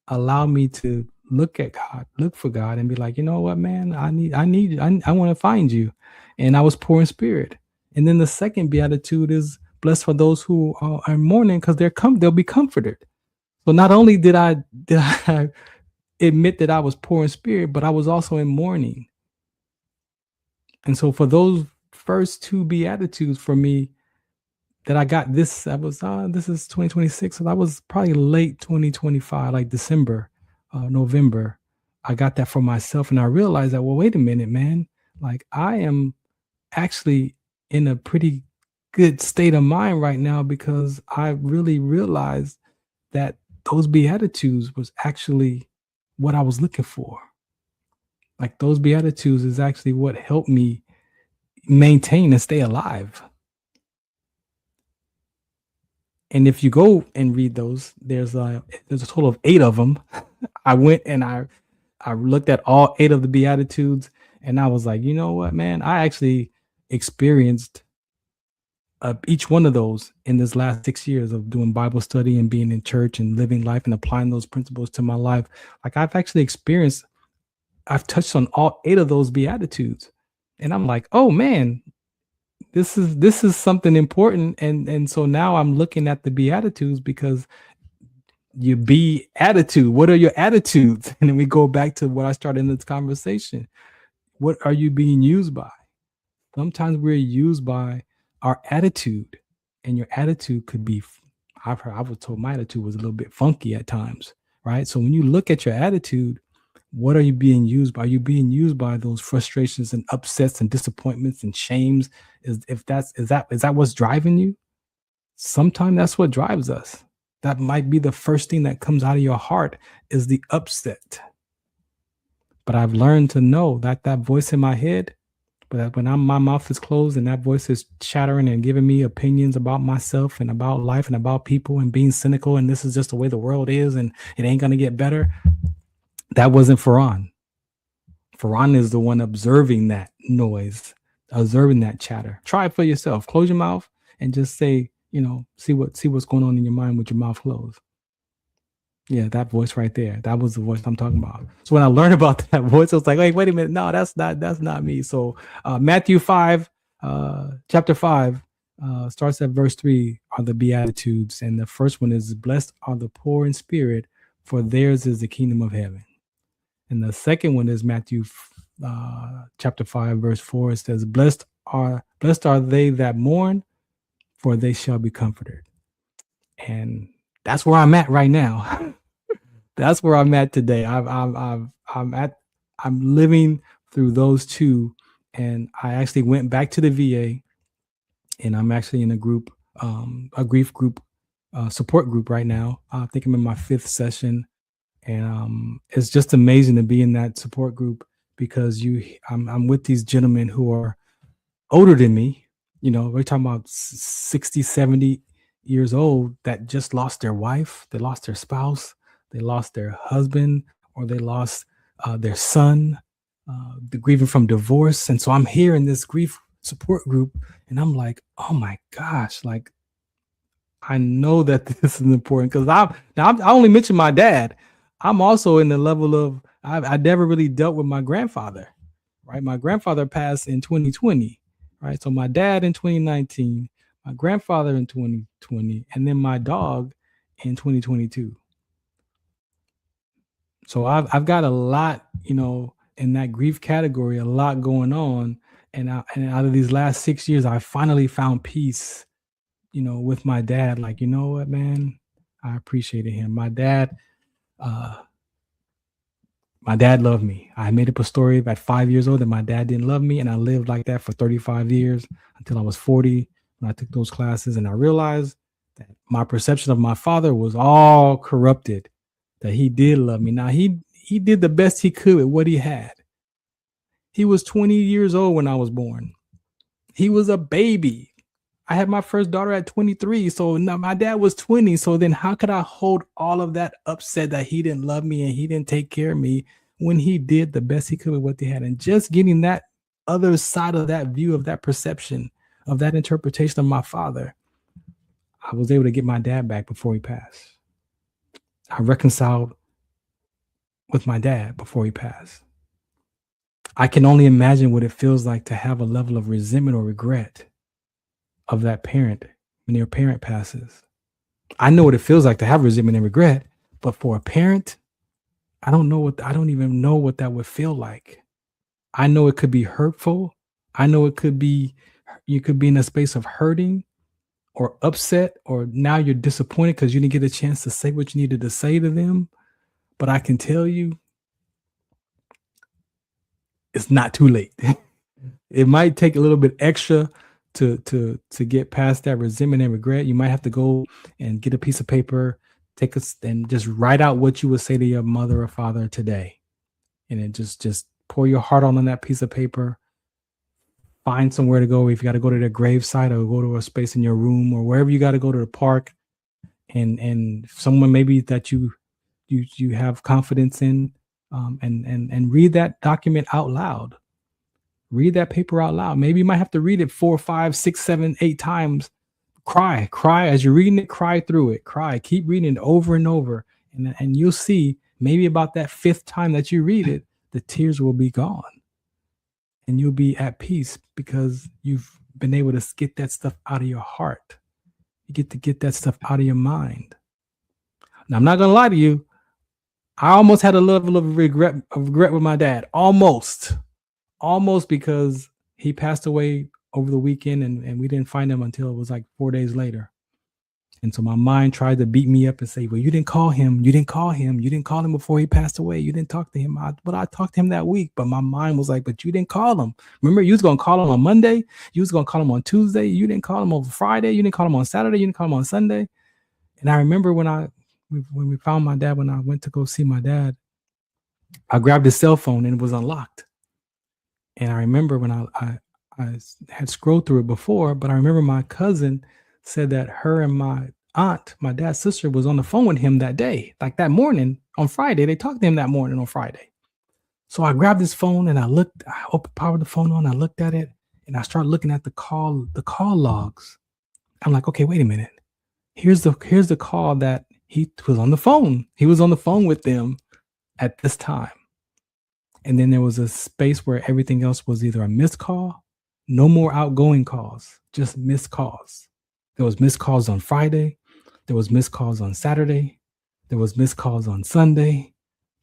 allowed me to look at God, look for God, and be like, you know what, man, I want to find you. And I was poor in spirit. And then the second beatitude is blessed for those who are mourning, because they'll be comforted. So not only did I admit that I was poor in spirit, but I was also in mourning. And so for those first two beatitudes for me, that I got this, this is 2026. So that was probably late 2025, like December, November. I got that for myself, and I realized that, well, wait a minute, man. Like, I am actually in a pretty good state of mind right now, because I really realized that those beatitudes was actually what I was looking for. Like, those beatitudes is actually what helped me maintain and stay alive. And if you go and read those, there's a total of 8 of them. I went and I looked at all 8 of the Beatitudes, and I was like, you know what, man? I actually experienced each one of those in this last 6 years of doing Bible study and being in church and living life and applying those principles to my life. Like, I've touched on all 8 of those Beatitudes. And I'm like, oh man, this is something important. And so now I'm looking at the Beatitudes, because you be attitude. What are your attitudes? And then we go back to what I started in this conversation. What are you being used by? Sometimes we're used by our attitude, and your attitude could be, I was told my attitude was a little bit funky at times, right? So when you look at your attitude, what are you being used by? Are you being used by those frustrations and upsets and disappointments and shames? Is that what's driving you? Sometimes that's what drives us. That might be the first thing that comes out of your heart, is the upset. But I've learned to know that voice in my head, but when my mouth is closed and that voice is chattering and giving me opinions about myself and about life and about people and being cynical, and this is just the way the world is and it ain't gonna get better, that wasn't Farron. Farron is the one observing that noise, observing that chatter. Try it for yourself. Close your mouth and just say, see what's going on in your mind with your mouth closed. Yeah, that voice right there. That was the voice I'm talking about. So when I learned about that voice, I was like, wait a minute. No, that's not me. So Matthew 5, chapter 5, starts at verse 3 are the Beatitudes. And the first one is, blessed are the poor in spirit, for theirs is the kingdom of heaven. And the second one is Matthew chapter 5, verse 4. It says, blessed are they that mourn, for they shall be comforted. And that's where I'm at right now. That's where I'm at today. I'm living through those two, and I actually went back to the VA, and I'm actually in a group, a grief group, support group right now. I think I'm in my 5th session, and it's just amazing to be in that support group, because I'm with these gentlemen who are older than me. We're talking about 60, 70 years old that just lost their wife, they lost their spouse, they lost their husband, or they lost their son, the grieving from divorce. And so I'm here in this grief support group, and I'm like, oh my gosh, like, I know that this is important, because I only mentioned my dad. I'm also in the level of, I never really dealt with my grandfather, right? My grandfather passed in 2020, right? So my dad in 2019, my grandfather in 2020, and then my dog in 2022. So I've got a lot, in that grief category, a lot going on. And out of these last 6 years, I finally found peace, with my dad. Like, you know what, man, I appreciated him. My dad loved me. I made up a story at 5 years old that my dad didn't love me. And I lived like that for 35 years until I was 40. When I took those classes, and I realized that my perception of my father was all corrupted, that he did love me. Now, he did the best he could with what he had. He was 20 years old when I was born. He was a baby. I had my first daughter at 23. So now my dad was 20. So then how could I hold all of that upset that he didn't love me and he didn't take care of me when he did the best he could with what they had. And just getting that other side of that view, of that perception, of that interpretation of my father, I was able to get my dad back before he passed. I reconciled with my dad before he passed. I can only imagine what it feels like to have a level of resentment or regret of that parent when your parent passes. I know what it feels like to have resentment and regret, but for a parent, I don't even know what that would feel like. I know it could be hurtful. I know it could be, you could be in a space of hurting or upset, or now you're disappointed because you didn't get a chance to say what you needed to say to them. But I can tell you, it's not too late. It might take a little bit extra to get past that resentment and regret. You might have to go and get a piece of paper, and just write out what you would say to your mother or father today. And then just pour your heart on that piece of paper. Find somewhere to go. If you got to go to their gravesite, or go to a space in your room, or wherever you got to go to the park, and someone maybe that you have confidence in, and read that document out loud. Read that paper out loud. Maybe you might have to read it 4, 5, 6, 7, 8 times. Cry as you're reading it. Cry through it. Cry. Keep reading it over and over, and you'll see maybe about that 5th time that you read it, the tears will be gone. And you'll be at peace because you've been able to get that stuff out of your heart. You get to get that stuff out of your mind. Now, I'm not going to lie to you. I almost had a level of regret with my dad. Almost because he passed away over the weekend, and we didn't find him until it was like 4 days later. And so my mind tried to beat me up and say, well, you didn't call him. You didn't call him. You didn't call him before he passed away. You didn't talk to him. But I talked to him that week. But my mind was like, but you didn't call him. Remember, you was going to call him on Monday. You was going to call him on Tuesday. You didn't call him on Friday. You didn't call him on Saturday. You didn't call him on Sunday. And I remember when we found my dad, when I went to go see my dad, I grabbed his cell phone and it was unlocked. And I remember when I had scrolled through it before, but I remember my cousin said that her and my aunt, my dad's sister, was on the phone with him that day, like that morning on Friday. They talked to him that morning on Friday. So I grabbed his phone and I powered the phone on. I looked at it and I started looking at the call logs. I'm like, okay, wait a minute. Here's the call that he was on the phone. He was on the phone with them at this time. And then there was a space where everything else was either a missed call, no more outgoing calls, just missed calls. There was missed calls on Friday. There was missed calls on Saturday. There was missed calls on Sunday.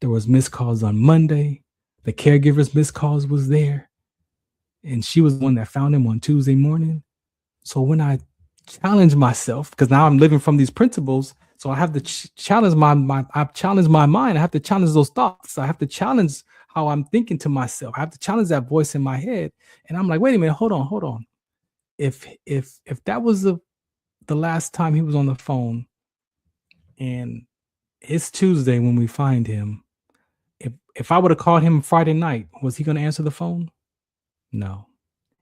There was missed calls on Monday. The caregiver's missed calls was there. And she was the one that found him on Tuesday morning. So when I challenged myself, because now I'm living from these principles, so I have to challenge I've challenged my mind. I have to challenge those thoughts. I have to challenge how I'm thinking to myself. I have to challenge that voice in my head. And I'm like, wait a minute, hold on. If that was the last time he was on the phone, and it's Tuesday when we find him, if I would have called him Friday night, was he going to answer the phone? No.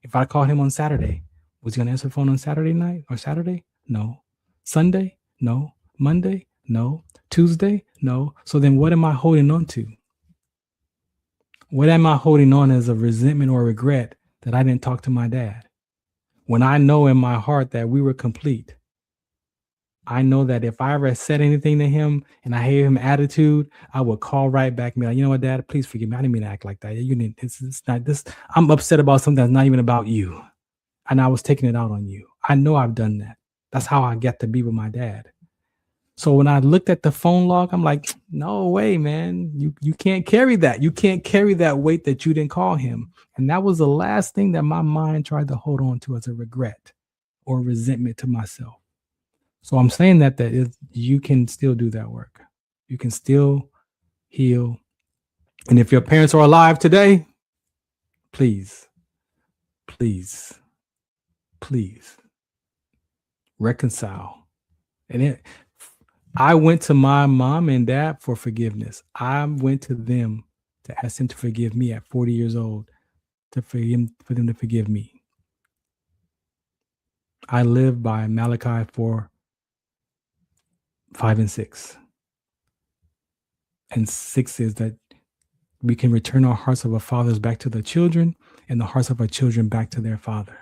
If I called him on Saturday, was he going to answer the phone on Saturday night or Saturday? No. Sunday? No. Monday? No. Tuesday? No. So then what am I holding on to? What am I holding on as a resentment or regret that I didn't talk to my dad? When I know in my heart that we were complete, I know that if I ever said anything to him and I gave him attitude, I would call right back and be like, you know what, Dad, please forgive me. I didn't mean to act like that. It's not this. I'm upset about something that's not even about you. And I was taking it out on you. I know I've done that. That's how I get to be with my dad. So when I looked at the phone log, I'm like, no way, man. You can't carry that. You can't carry that weight that you didn't call him. And that was the last thing that my mind tried to hold on to as a regret or resentment to myself. So I'm saying that you can still do that work. You can still heal. And if your parents are alive today, please reconcile. And I went to my mom and dad for forgiveness. I went to them to ask them to forgive me at 40 years old, for them to forgive me. I live by Malachi 4:5 and 6. And 6 is that we can return our hearts of our fathers back to their children and the hearts of our children back to their father.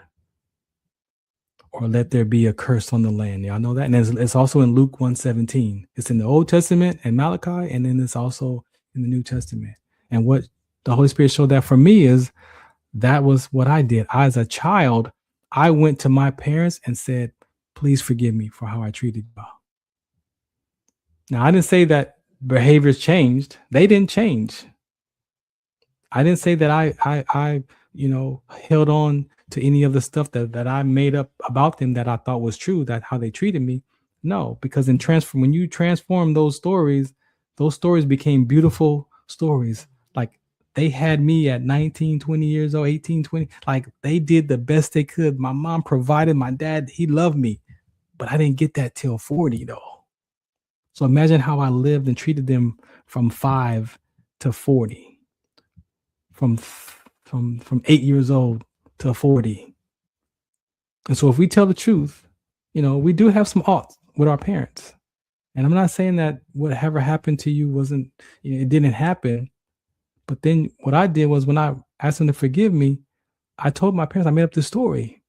Or let there be a curse on the land. Y'all know that? And it's also in Luke 1:17. It's in the Old Testament and Malachi, and then it's also in the New Testament. And what the Holy Spirit showed that for me is that was what I did. As a child, I went to my parents and said, please forgive me for how I treated y'all. Now, I didn't say that behaviors changed. They didn't change. I didn't say that I held on to any of the stuff that I made up about them that I thought was true, that how they treated me. No, because when you transform those stories became beautiful stories. Like they had me at 19, 20 years old, 18, 20. Like they did the best they could. My mom provided, my dad, he loved me, but I didn't get that till 40 though. So imagine how I lived and treated them from 5 to 40, from 8 years old to 40. And so if we tell the truth, we do have some oughts with our parents. And I'm not saying that whatever happened to you wasn't, it didn't happen. But then what I did was when I asked them to forgive me, I told my parents, I made up this story.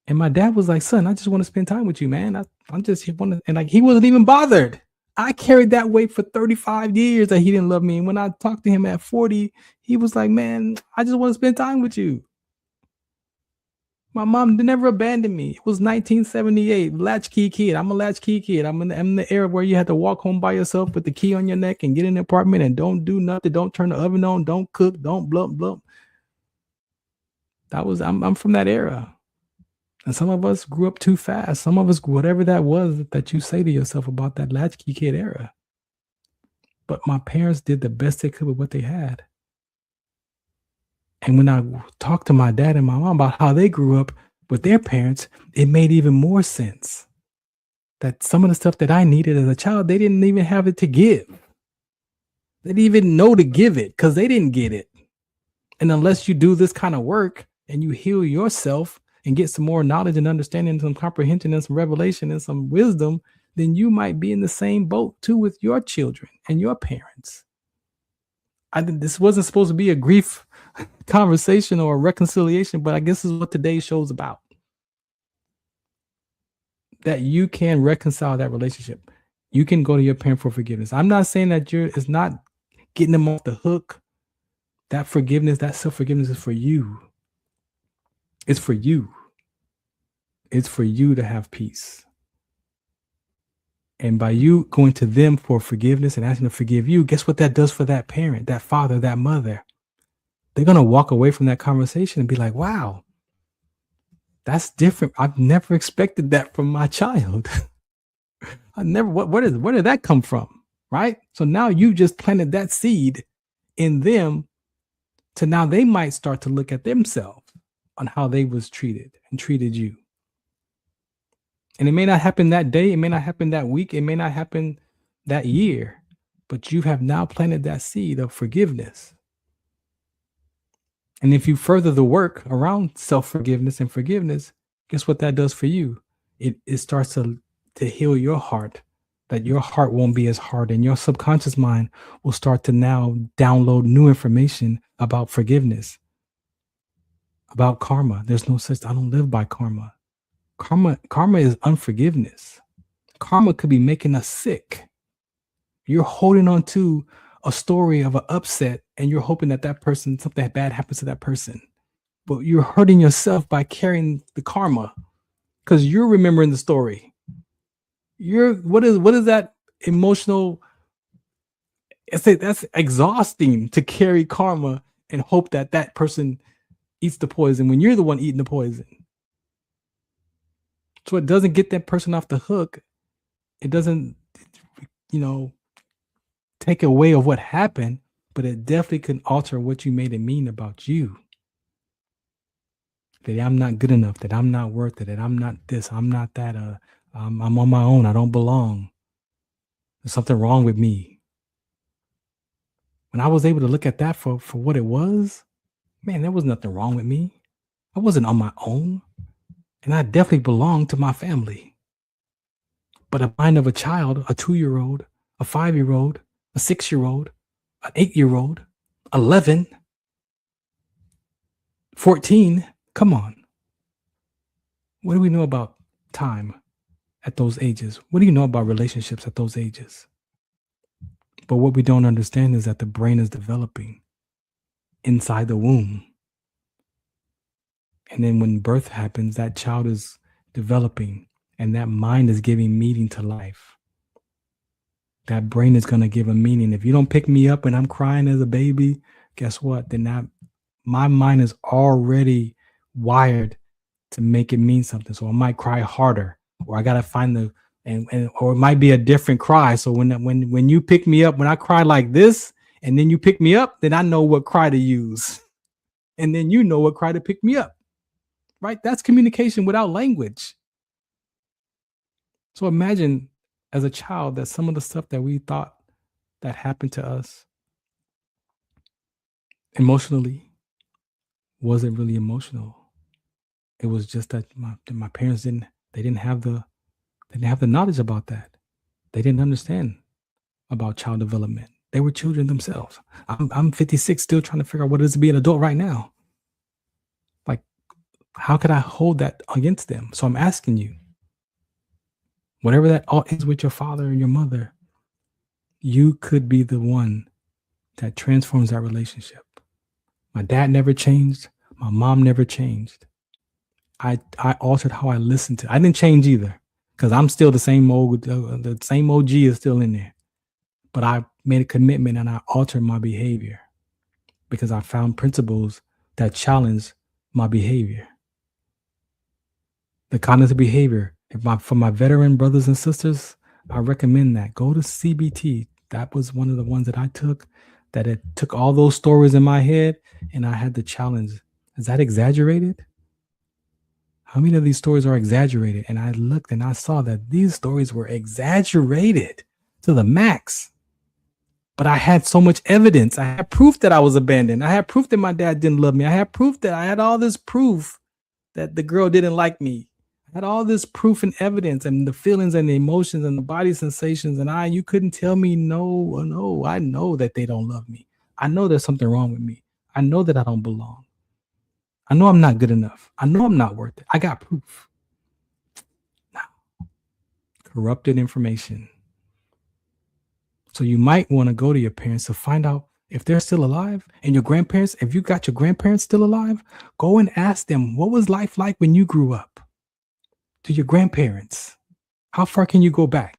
And my dad was like, son, I just want to spend time with you, man. I'm just want to, and like, he wasn't even bothered. I carried that weight for 35 years that he didn't love me. And when I talked to him at 40, he was like, man, I just want to spend time with you. My mom never abandoned me. It was 1978, latchkey kid. I'm a latchkey kid. I'm in the era where you had to walk home by yourself with the key on your neck and get in the apartment and don't do nothing. Don't turn the oven on. Don't cook. Don't blump, blump. I'm from that era. And some of us grew up too fast. Some of us, whatever that was that you say to yourself about that latchkey kid era. But my parents did the best they could with what they had. And when I talked to my dad and my mom about how they grew up with their parents, it made even more sense that some of the stuff that I needed as a child, they didn't even have it to give. They didn't even know to give it because they didn't get it. And unless you do this kind of work and you heal yourself and get some more knowledge and understanding, some comprehension and some revelation and some wisdom, then you might be in the same boat too with your children and your parents. This wasn't supposed to be a grief conversation or a reconciliation, but I guess this is what today's show is about. That you can reconcile that relationship. You can go to your parent for forgiveness. I'm not saying that it's not getting them off the hook. That forgiveness, that self-forgiveness is for you. It's for you. It's for you to have peace. And by you going to them for forgiveness and asking them to forgive you, guess what that does for that parent, that father, that mother? They're going to walk away from that conversation and be like, wow, that's different. I've never expected that from my child. Where did that come from? Right? So now you just planted that seed in them to now they might start to look at themselves on how they was treated and treated you. And it may not happen that day. It may not happen that week. It may not happen that year, but you have now planted that seed of forgiveness. And if you further the work around self-forgiveness and forgiveness, guess what that does for you? It starts to heal your heart, that your heart won't be as hard and your subconscious mind will start to now download new information about forgiveness, about karma. There's no such, I don't live by karma. Karma is unforgiveness. Karma could be making us sick. You're holding on to a story of an upset and you're hoping that person, something bad happens to that person. But you're hurting yourself by carrying the karma because you're remembering the story. What is that emotional? That's exhausting to carry karma and hope that person eats the poison when you're the one eating the poison. So it doesn't get that person off the hook. It doesn't, take away of what happened, but it definitely can alter what you made it mean about you. That I'm not good enough, that I'm not worth it, that I'm not this, I'm not that, I'm on my own, I don't belong. There's something wrong with me. When I was able to look at that for what it was, man, there was nothing wrong with me. I wasn't on my own. And I definitely belong to my family. But a mind of a child, a 2-year-old, a 5-year-old, a 6-year-old, an 8-year-old, 11, 14. Come on. What do we know about time at those ages? What do you know about relationships at those ages? But what we don't understand is that the brain is developing inside the womb. And then when birth happens, that child is developing and that mind is giving meaning to life. That brain is going to give a meaning. If you don't pick me up and I'm crying as a baby, guess what? Then my mind is already wired to make it mean something. So I might cry harder, or I got to find or it might be a different cry. So when you pick me up, when I cry like this, and then you pick me up, then I know what cry to use. And then you know what cry to pick me up, right? That's communication without language. So imagine as a child that some of the stuff that we thought that happened to us emotionally wasn't really emotional. It was just that my parents didn't have the knowledge about that. They didn't understand about child development. They were children themselves. I'm 56, still trying to figure out what it is to be an adult right now. Like, how could I hold that against them? So I'm asking you, whatever that is with your father and your mother, you could be the one that transforms that relationship. My dad never changed. My mom never changed. I altered how I listened to. I didn't change either, because I'm still the same old. The same OG is still in there. But I made a commitment and I altered my behavior because I found principles that challenge my behavior. The cognitive behavior. For my veteran brothers and sisters, I recommend that. Go to CBT. That was one of the ones that I took, that it took all those stories in my head and I had to challenge. Is that exaggerated? How many of these stories are exaggerated? And I looked and I saw that these stories were exaggerated to the max. But I had so much evidence. I had proof that I was abandoned. I had proof that my dad didn't love me. I had proof that I had all this proof that the girl didn't like me. I had all this proof and evidence and the feelings and the emotions and the body sensations. And you couldn't tell me no. I know that they don't love me. I know there's something wrong with me. I know that I don't belong. I know I'm not good enough. I know I'm not worth it. I got proof. Now, corrupted information. So you might want to go to your parents to find out if they're still alive, and your grandparents, if you got your grandparents still alive, go and ask them, what was life like when you grew up? To your grandparents. How far can you go back?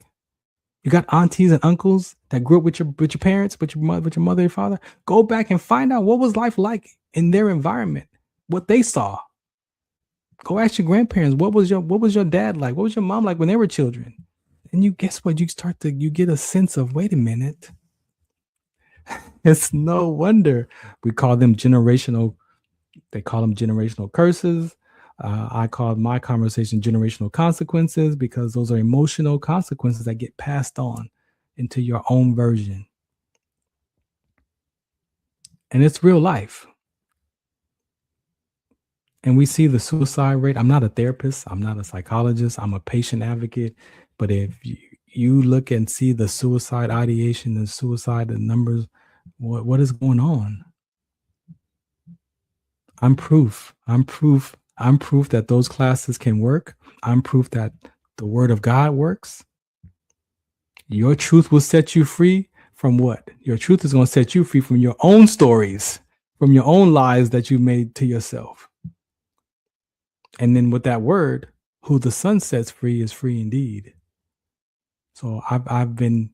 You got aunties and uncles that grew up with your parents, with your mother and father. Go back and find out what was life like in their environment, what they saw. Go ask your grandparents, what was your dad like? What was your mom like when they were children? And you guess what? You get a sense of, wait a minute. It's no wonder we call them generational. They call them generational curses. I called my conversation generational consequences, because those are emotional consequences that get passed on into your own version. And it's real life. And we see the suicide rate. I'm not a therapist. I'm not a psychologist. I'm a patient advocate. But if you look and see the suicide ideation and suicide and numbers, what is going on? I'm proof that those classes can work. I'm proof that the word of God works. Your truth will set you free from what? Your truth is going to set you free from your own stories, from your own lies that you made to yourself. And then with that word, who the Son sets free is free indeed. So I've been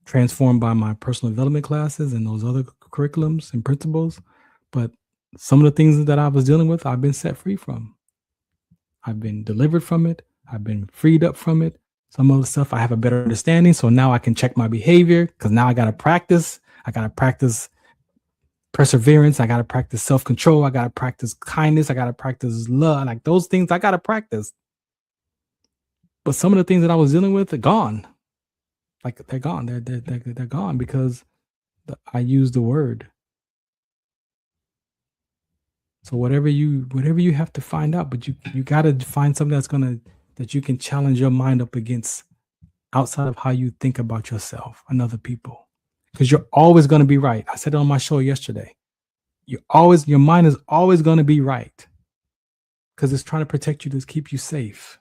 transformed by my personal development classes and those other curriculums and principles. But some of the things that I was dealing with, I've been set free from. I've been delivered from it. I've been freed up from it. Some of the stuff I have a better understanding. So now I can check my behavior, because now I got to practice. I got to practice perseverance. I got to practice self-control. I got to practice kindness. I got to practice love. Like those things I got to practice. But some of the things that I was dealing with are gone. Like they're gone. They're gone because I used the word. So whatever you have to find out, but you got to find something that you can challenge your mind up against, outside of how you think about yourself and other people. Because you're always going to be right. I said it on my show yesterday. your mind is always going to be right because it's trying to protect you, to keep you safe.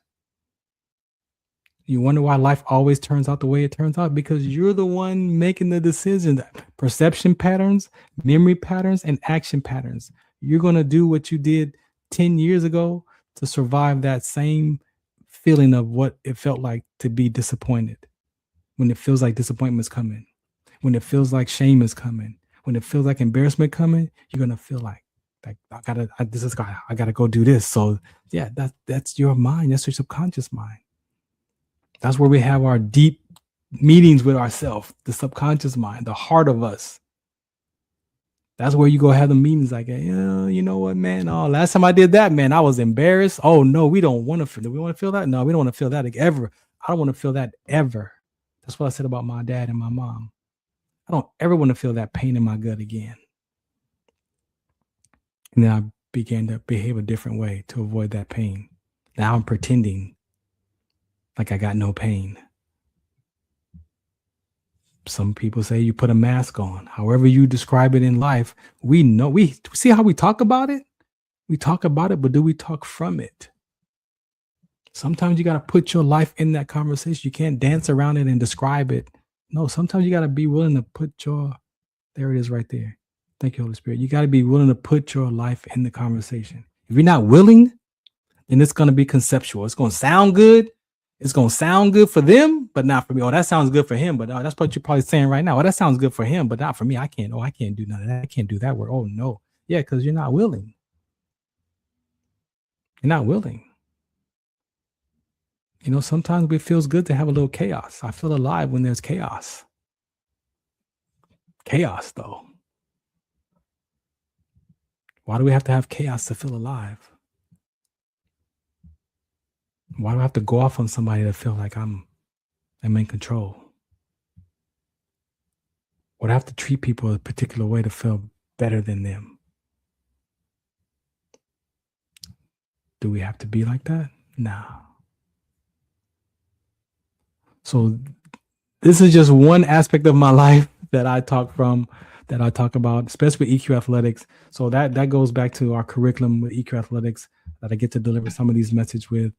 You wonder why life always turns out the way it turns out, because you're the one making the decision. Perception patterns, memory patterns, and action patterns. You're going to do what you did 10 years ago to survive that same feeling of what it felt like to be disappointed. When it feels like disappointment's coming, when it feels like shame is coming, when it feels like embarrassment coming, you're going to feel like I gotta go do this. So yeah, that's your mind. That's your subconscious mind. That's where we have our deep meetings with ourselves, the subconscious mind, the heart of us. That's where you go have the meetings like, yeah, you know what, man? Oh, last time I did that, man, I was embarrassed. Oh no, we don't want to feel. Do we want to feel that? No, we don't want to feel that ever. I don't want to feel that ever. That's what I said about my dad and my mom. I don't ever want to feel that pain in my gut again. And then I began to behave a different way to avoid that pain. Now I'm pretending like I got no pain. Some people say you put a mask on. However you describe it in life, we see how we talk about it. We talk about it, but do we talk from it? Sometimes you got to put your life in that conversation. You can't dance around it and describe it. No, sometimes you got to be willing to put there it is right there. Thank you, Holy Spirit. You got to be willing to put your life in the conversation. If you're not willing, then it's going to be conceptual. It's going to sound good. It's going to sound good for them, but not for me. Oh, that sounds good for him, but that's what you're probably saying right now. Oh, that sounds good for him, but not for me. I can't do none of that. I can't do that word. Oh, no. Yeah, because you're not willing. You're not willing. You know, sometimes it feels good to have a little chaos. I feel alive when there's chaos. Chaos, though. Why do we have to have chaos to feel alive? Why do I have to go off on somebody to feel like I'm in control? Why do I have to treat people a particular way to feel better than them? Do we have to be like that? No. So this is just one aspect of my life that I talk about, especially with EQ Athletics. So that goes back to our curriculum with EQ Athletics that I get to deliver some of these messages with.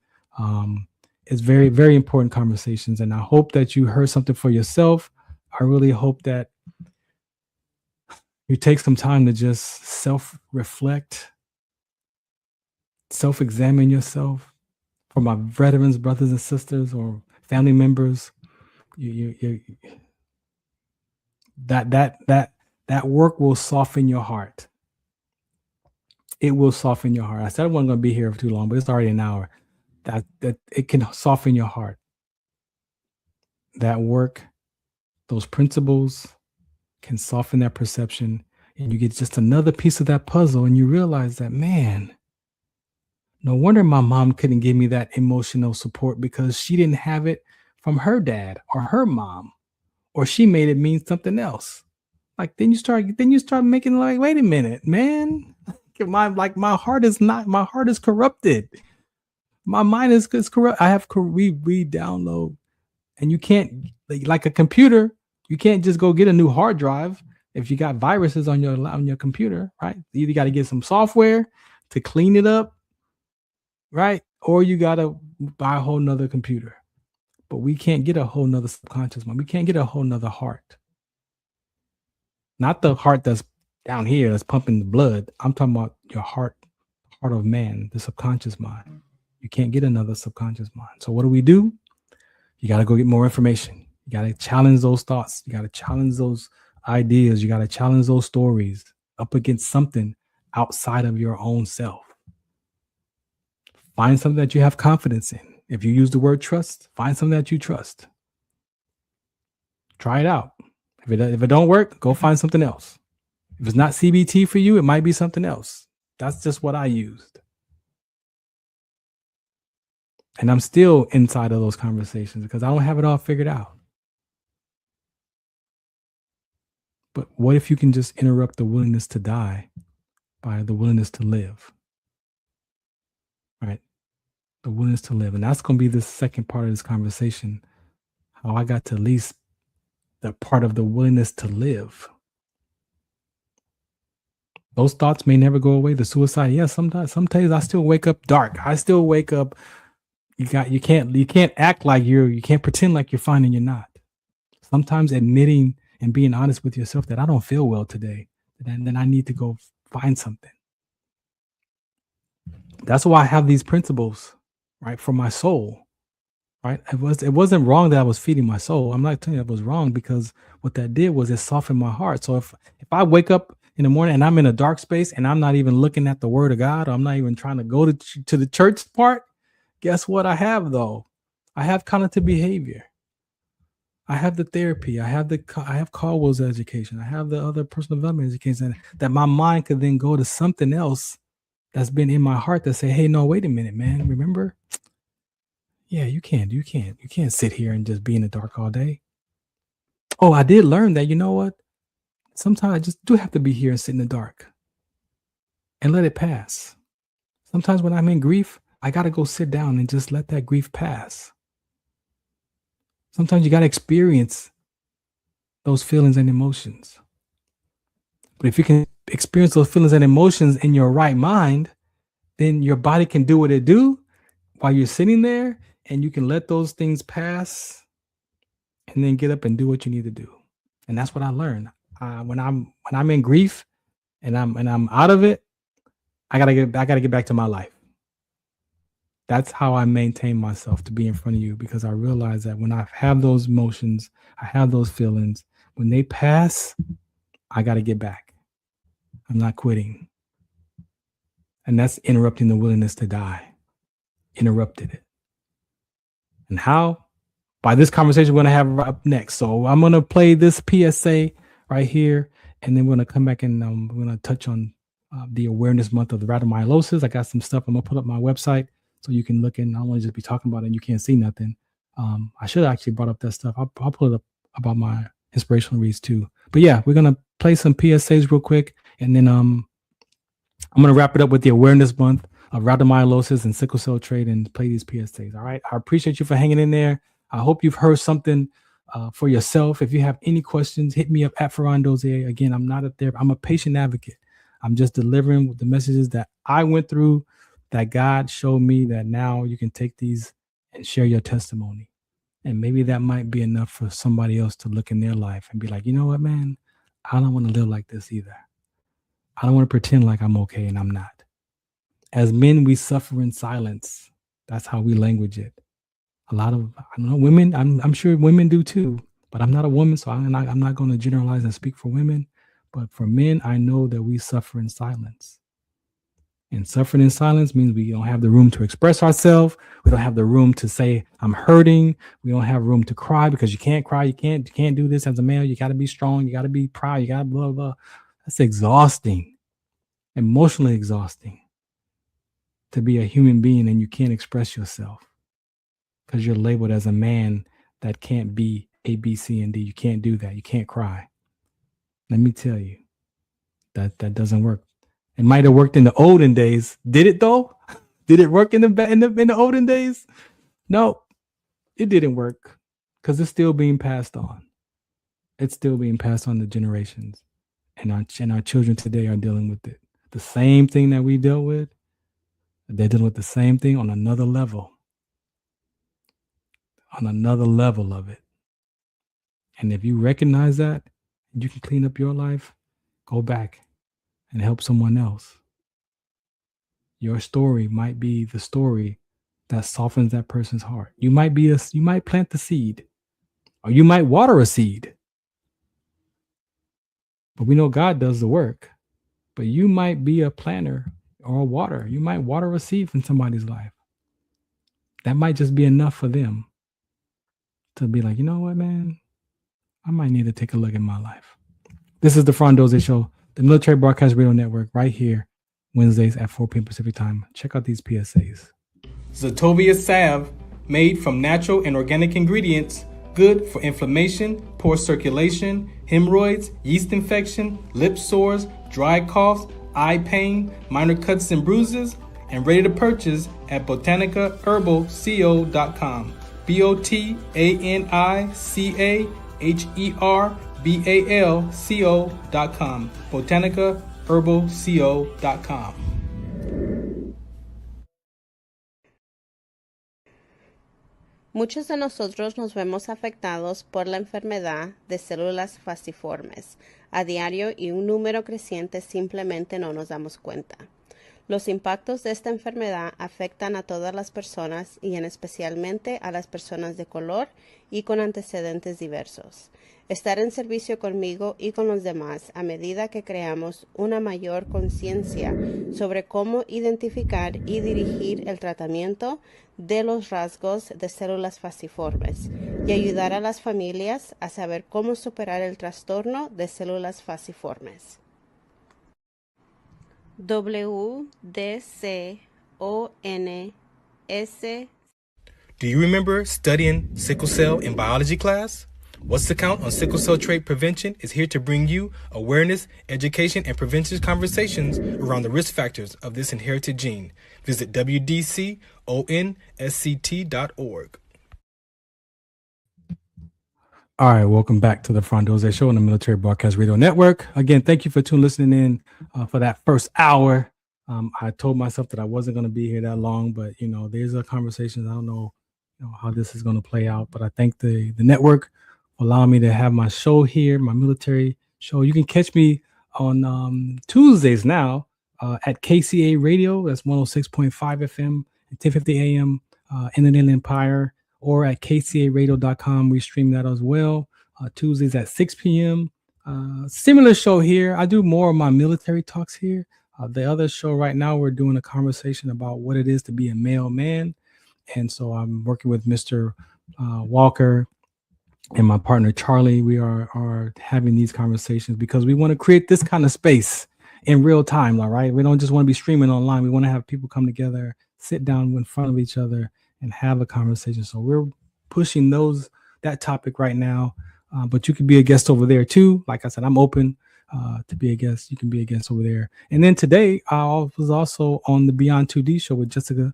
It's very, very important conversations. And I hope that you heard something for yourself. I really hope that you take some time to just self-reflect, self-examine yourself. For my veterans, brothers and sisters, or family members, that work will soften your heart. It will soften your heart. I said I wasn't going to be here for too long, but it's already an hour. That it can soften your heart. That work, those principles can soften that perception, and you get just another piece of that puzzle, and you realize that, man, no wonder my mom couldn't give me that emotional support, because she didn't have it from her dad or her mom, or she made it mean something else. Like then you start making like, wait a minute, man, my heart is corrupted. My mind is corrupt. We download, and you can't, like a computer, you can't just go get a new hard drive if you got viruses on your computer, right? You either got to get some software to clean it up, right? Or you got to buy a whole nother computer. But we can't get a whole nother subconscious mind. We can't get a whole nother heart. Not the heart that's down here that's pumping the blood. I'm talking about your heart of man, the subconscious mind. You can't get another subconscious mind. So what do? You got to go get more information. You got to challenge those thoughts. You got to challenge those ideas. You got to challenge those stories up against something outside of your own self. Find something that you have confidence in. If you use the word trust, find something that you trust. Try it out. If it don't work, go find something else. If it's not CBT for you, it might be something else. That's just what I used. And I'm still inside of those conversations because I don't have it all figured out. But what if you can just interrupt the willingness to die by the willingness to live? Right? The willingness to live. And that's going to be the second part of this conversation. How I got to at least the part of the willingness to live. Those thoughts may never go away. The suicide, yes, sometimes I still wake up dark. I still wake up. You can't act like you can't pretend like you're fine and you're not. Sometimes admitting and being honest with yourself that I don't feel well today, then I need to go find something. That's why I have these principles, right, for my soul. Right? It wasn't wrong that I was feeding my soul. I'm not telling you it was wrong, because what that did was it softened my heart. So if I wake up in the morning and I'm in a dark space and I'm not even looking at the word of God, or I'm not even trying to go to the church part, guess what I have though? I have cognitive behavior. I have the therapy. I have Caldwell's education. I have the other personal development education that my mind could then go to something else that's been in my heart that say, hey, no, wait a minute, man. Remember? Yeah, you can't sit here and just be in the dark all day. Oh, I did learn that, you know what? Sometimes I just do have to be here and sit in the dark and let it pass. Sometimes when I'm in grief, I got to go sit down and just let that grief pass. Sometimes you got to experience those feelings and emotions. But if you can experience those feelings and emotions in your right mind, then your body can do what it do while you're sitting there, and you can let those things pass and then get up and do what you need to do. And that's what I learned. When I'm in grief and I'm out of it, I gotta get back to my life. That's how I maintain myself to be in front of you, because I realize that when I have those emotions, I have those feelings, when they pass, I got to get back. I'm not quitting. And that's interrupting the willingness to die. Interrupted it. And how? By this conversation we're going to have up next. So I'm going to play this PSA right here, and then we're going to come back and we're going to touch on the awareness month of the rhabdomyolysis. I got some stuff. I'm going to put up my website so you can look in. I don't want to just be talking about it and you can't see nothing. I should have actually brought up that stuff. I'll put it up about my inspirational reads too. But yeah, we're going to play some PSAs real quick, and then I'm going to wrap it up with the awareness month of rhabdomyolysis and sickle cell trait and play these PSAs. All right. I appreciate you for hanging in there. I hope you've heard something for yourself. If you have any questions, hit me up at Farron Dozier. Again, I'm not a therapist. I'm a patient advocate. I'm just delivering the messages that I went through, that God showed me, that now you can take these and share your testimony. And maybe that might be enough for somebody else to look in their life and be like, you know what, man, I don't want to live like this either. I don't want to pretend like I'm okay and I'm not. As men, we suffer in silence. That's how we language it. A lot of, I don't know, women, I'm sure women do too, but I'm not a woman, so I'm not going to generalize and speak for women. But for men, I know that we suffer in silence. And suffering in silence means we don't have the room to express ourselves. We don't have the room to say, I'm hurting. We don't have room to cry, because you can't cry. You can't do this as a male. You got to be strong. You got to be proud. You got to blah, blah. That's exhausting, emotionally exhausting, to be a human being and you can't express yourself because you're labeled as a man that can't be A, B, C, and D. You can't do that. You can't cry. Let me tell you, that doesn't work. It might have worked in the olden days. Did it though? Did it work in the olden days? No, it didn't work, because it's still being passed on. It's still being passed on to generations, and our children today are dealing with it. The same thing that we dealt with, they're dealing with the same thing on another level. On another level of it. And if you recognize that, you can clean up your life, go back and help someone else. Your story might be the story that softens that person's heart. You might plant the seed, or you might water a seed. But we know God does the work. But you might be a planter or a water. You might water a seed from somebody's life. That might just be enough for them to be like, you know what, man? I might need to take a look at my life. This is the Farron Dozier Show, the Military Broadcast Radio Network, right here, Wednesdays at 4 p.m. Pacific Time. Check out these PSAs. Zetovia salve, made from natural and organic ingredients, good for inflammation, poor circulation, hemorrhoids, yeast infection, lip sores, dry coughs, eye pain, minor cuts and bruises, and ready to purchase at botanicaherbalco.com. BOTANICAHERBALCO.com. Botanica herbalco.com. Muchos de nosotros nos vemos afectados por la enfermedad de células falciformes a diario y un número creciente simplemente no nos damos cuenta. Los impactos de esta enfermedad afectan a todas las personas y en especialmente a las personas de color y con antecedentes diversos. Estar en servicio conmigo y con los demás a medida que creamos una mayor conciencia sobre cómo identificar y dirigir el tratamiento de los rasgos de células falciformes y ayudar a las familias a saber cómo superar el trastorno de células falciformes. WDCONS. Do you remember studying sickle cell in biology class? What's the Count on Sickle Cell Trait Prevention is here to bring you awareness, education, and prevention conversations around the risk factors of this inherited gene. Visit WDCONSCT.org. All right, welcome back to the Farron Dozier Show on the Military Broadcast Radio Network. Again, thank you for listening in for that first hour. I told myself that I wasn't going to be here that long, but there's a conversation. I don't know, how this is going to play out, but I thank the network for allowing me to have my show here, my military show. You can catch me on Tuesdays now at KCA Radio. That's 106.5 FM at 10:50 a.m. In the Inland Empire. Or at kcaradio.com. We stream that as well. Tuesdays at 6 p.m. Similar show here. I do more of my military talks here. The other show right now, we're doing a conversation about what it is to be a male man. And so I'm working with Mr. Walker and my partner, Charlie. We are having these conversations because we want to create this kind of space in real time. All right. We don't just want to be streaming online. We want to have people come together, sit down in front of each other, and have a conversation. So we're pushing that topic right now. But you can be a guest over there too. Like I said, I'm open to be a guest. You can be a guest over there. And then today I was also on the Beyond 2D show with Jessica.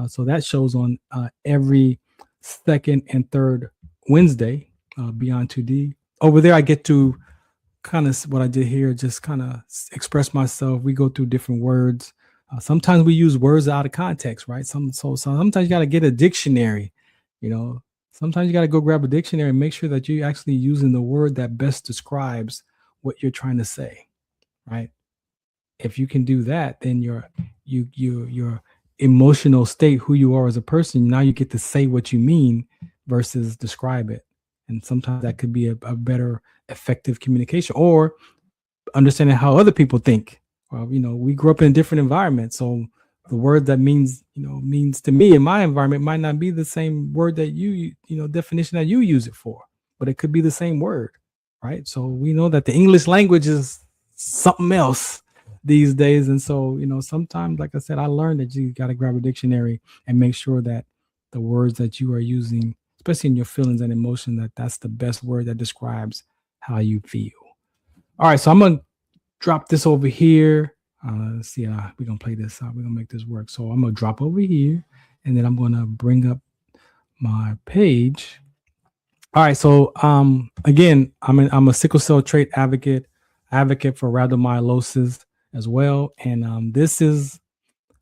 So that show's on every second and third Wednesday, Beyond 2D. Over there, I get to kind of what I did here, just kind of express myself. We go through different words. Sometimes we use words out of context, right? Sometimes you got to get a dictionary, Sometimes you got to go grab a dictionary and make sure that you're actually using the word that best describes what you're trying to say, right? If you can do that, then your emotional state, who you are as a person, now you get to say what you mean versus describe it. And sometimes that could be a better, effective communication, or understanding how other people think. Well, we grew up in a different environment. So the word that means to me in my environment might not be the same word that definition that you use it for, but it could be the same word, right? So we know that the English language is something else these days. And so, sometimes, like I said, I learned that you got to grab a dictionary and make sure that the words that you are using, especially in your feelings and emotion, that's the best word that describes how you feel. All right. So I'm going to drop this over here. Let's see, we're going to play this out. We're going to make this work. So I'm going to drop over here, and then I'm going to bring up my page. All right. So again, I'm a sickle cell trait advocate for rhabdomyolysis as well. And this is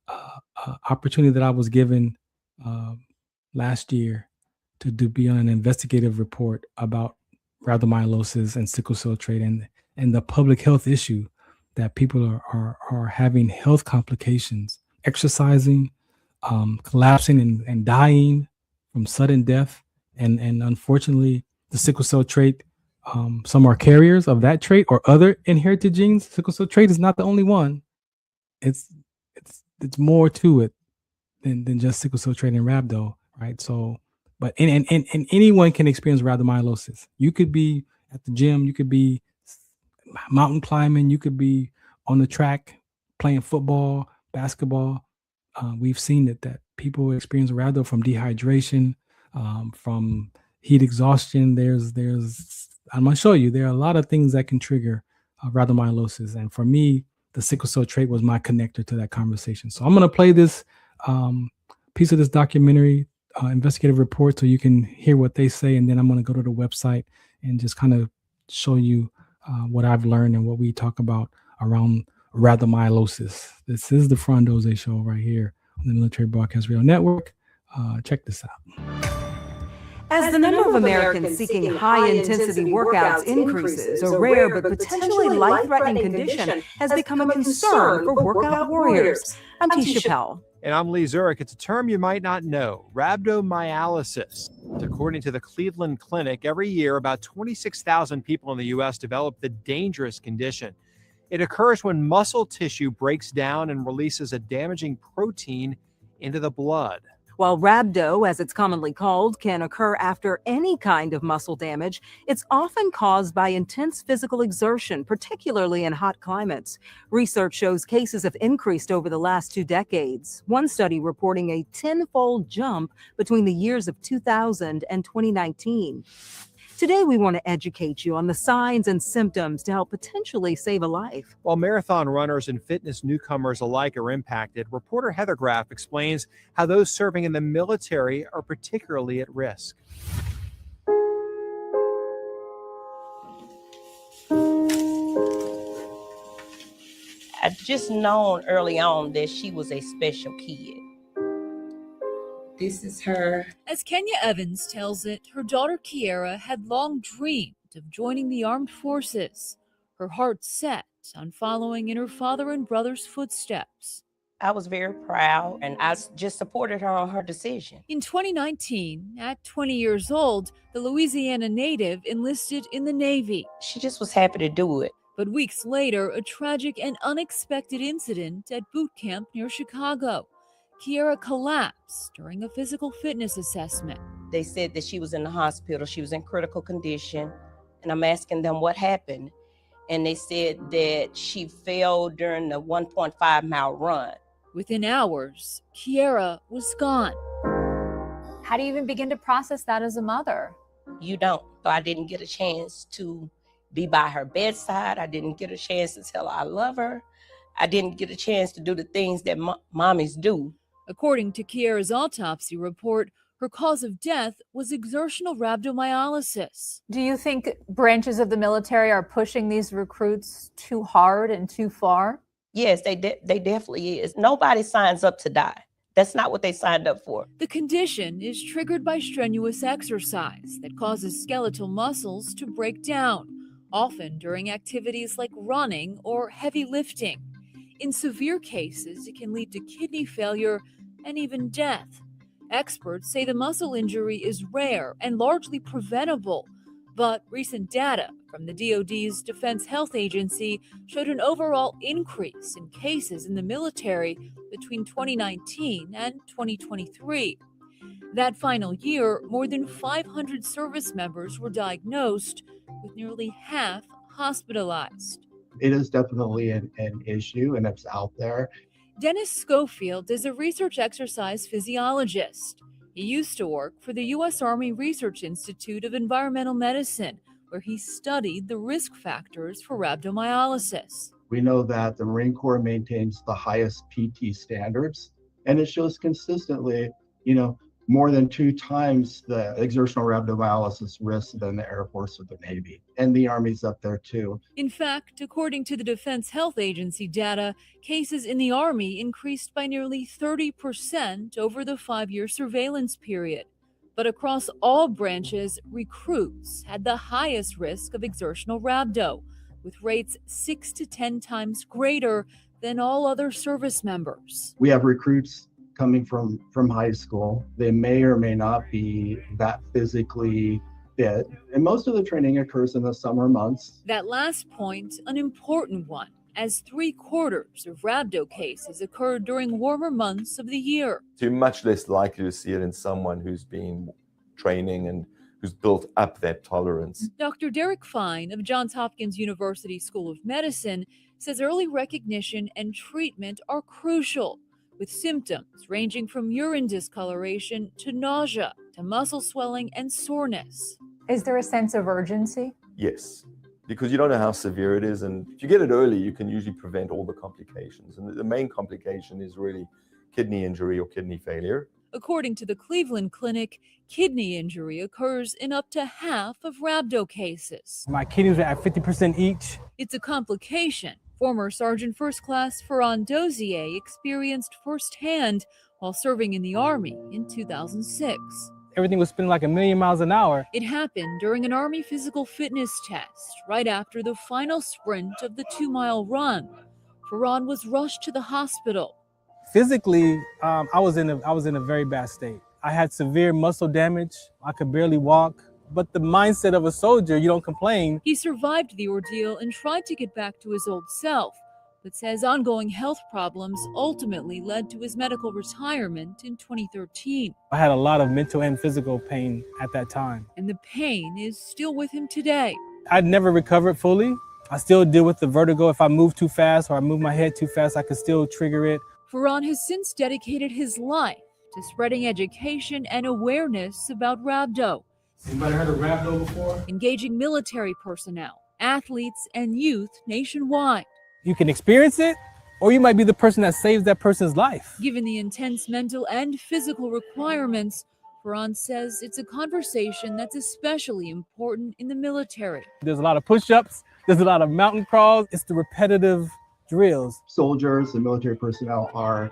an opportunity that I was given last year to be on an investigative report about rhabdomyolysis and sickle cell trait and the public health issue that people are having health complications, exercising, collapsing and dying from sudden death. And unfortunately, the sickle cell trait, some are carriers of that trait or other inherited genes. Sickle cell trait is not the only one. It's more to it than just sickle cell trait and rhabdo, right? So, but and anyone can experience rhabdomyolysis. You could be at the gym, you could be mountain climbing, you could be on the track playing football, basketball. We've seen that people experience rhabdo from dehydration, from heat exhaustion. I'm going to show you, there are a lot of things that can trigger rhabdomyolysis. And for me, the sickle cell trait was my connector to that conversation. So I'm going to play this piece of this documentary investigative report so you can hear what they say. And then I'm going to go to the website and just kind of show you what I've learned and what we talk about around rhabdomyolysis. This is the Farron Dozier Show right here on the Military Broadcast Radio Network. Check this out. As the number of Americans seeking high-intensity workouts increases, a rare but potentially life-threatening condition has become a concern for workout warriors. I'm Tisha Powell. And I'm Lee Zurich. It's a term you might not know, rhabdomyolysis. According to the Cleveland Clinic, every year about 26,000 people in the U.S. develop the dangerous condition. It occurs when muscle tissue breaks down and releases a damaging protein into the blood. While rhabdo, as it's commonly called, can occur after any kind of muscle damage, it's often caused by intense physical exertion, particularly in hot climates. Research shows cases have increased over the last 2 decades, one study reporting a 10-fold jump between the years of 2000 and 2019. Today, we want to educate you on the signs and symptoms to help potentially save a life. While marathon runners and fitness newcomers alike are impacted, reporter Heather Graff explains how those serving in the military are particularly at risk. I just known early on that she was a special kid. This is her. As Kenya Evans tells it, her daughter Kiera had long dreamed of joining the armed forces. Her heart set on following in her father and brother's footsteps. I was very proud, and I just supported her on her decision. In 2019, at 20 years old, the Louisiana native enlisted in the Navy. She just was happy to do it. But weeks later, a tragic and unexpected incident at boot camp near Chicago. Kiera collapsed during a physical fitness assessment. They said that she was in the hospital. She was in critical condition. And I'm asking them what happened. And they said that she fell during the 1.5-mile run. Within hours, Kiera was gone. How do you even begin to process that as a mother? You don't. So I didn't get a chance to be by her bedside. I didn't get a chance to tell her I love her. I didn't get a chance to do the things that mommies do. According to Kiera's autopsy report, her cause of death was exertional rhabdomyolysis. Do you think branches of the military are pushing these recruits too hard and too far? Yes, they definitely is. Nobody signs up to die. That's not what they signed up for. The condition is triggered by strenuous exercise that causes skeletal muscles to break down, often during activities like running or heavy lifting. In severe cases, it can lead to kidney failure and even death. Experts say the muscle injury is rare and largely preventable, but recent data from the DoD's Defense Health Agency showed an overall increase in cases in the military between 2019 and 2023. That final year, more than 500 service members were diagnosed, with nearly half hospitalized. It is definitely an issue, and it's out there. Dennis Schofield is a research exercise physiologist. He used to work for the U.S. Army Research Institute of Environmental Medicine, where he studied the risk factors for rhabdomyolysis. We know that the Marine Corps maintains the highest PT standards, and it shows consistently, more than 2 times the exertional rhabdomyolysis risk than the Air Force or the Navy. And the Army's up there too. In fact, according to the Defense Health Agency data, cases in the Army increased by nearly 30% over the 5-year surveillance period. But across all branches, recruits had the highest risk of exertional rhabdo, with rates 6 to 10 times greater than all other service members. We have recruits coming from high school. They may or may not be that physically fit. And most of the training occurs in the summer months. That last point, an important one, as 3/4 of rhabdo cases occur during warmer months of the year. So you're much less likely to see it in someone who's been training and who's built up that tolerance. Dr. Derek Fine of Johns Hopkins University School of Medicine says early recognition and treatment are crucial, with symptoms ranging from urine discoloration to nausea to muscle swelling and soreness. Is there a sense of urgency? Yes, because you don't know how severe it is. And if you get it early, you can usually prevent all the complications. And the main complication is really kidney injury or kidney failure. According to the Cleveland Clinic, kidney injury occurs in up to half of rhabdo cases. My kidneys are at 50% each. It's a complication Former Sergeant First Class Farron Dozier experienced firsthand while serving in the Army in 2006. Everything was spinning like a million miles an hour. It happened during an Army physical fitness test right after the final sprint of the 2-mile run. Farron was rushed to the hospital. Physically, I was in a very bad state. I had severe muscle damage. I could barely walk. But the mindset of a soldier, you don't complain. He survived the ordeal and tried to get back to his old self, but says ongoing health problems ultimately led to his medical retirement in 2013. I had a lot of mental and physical pain at that time. And the pain is still with him today. I'd never recovered fully. I still deal with the vertigo. If I move too fast or I move my head too fast, I could still trigger it. Farron has since dedicated his life to spreading education and awareness about rhabdo. Anybody heard of Rhabdo before? Engaging military personnel, athletes, and youth nationwide. You can experience it, or you might be the person that saves that person's life. Given the intense mental and physical requirements, Farron says it's a conversation that's especially important in the military. There's a lot of push-ups, there's a lot of mountain crawls. It's the repetitive drills. Soldiers and military personnel are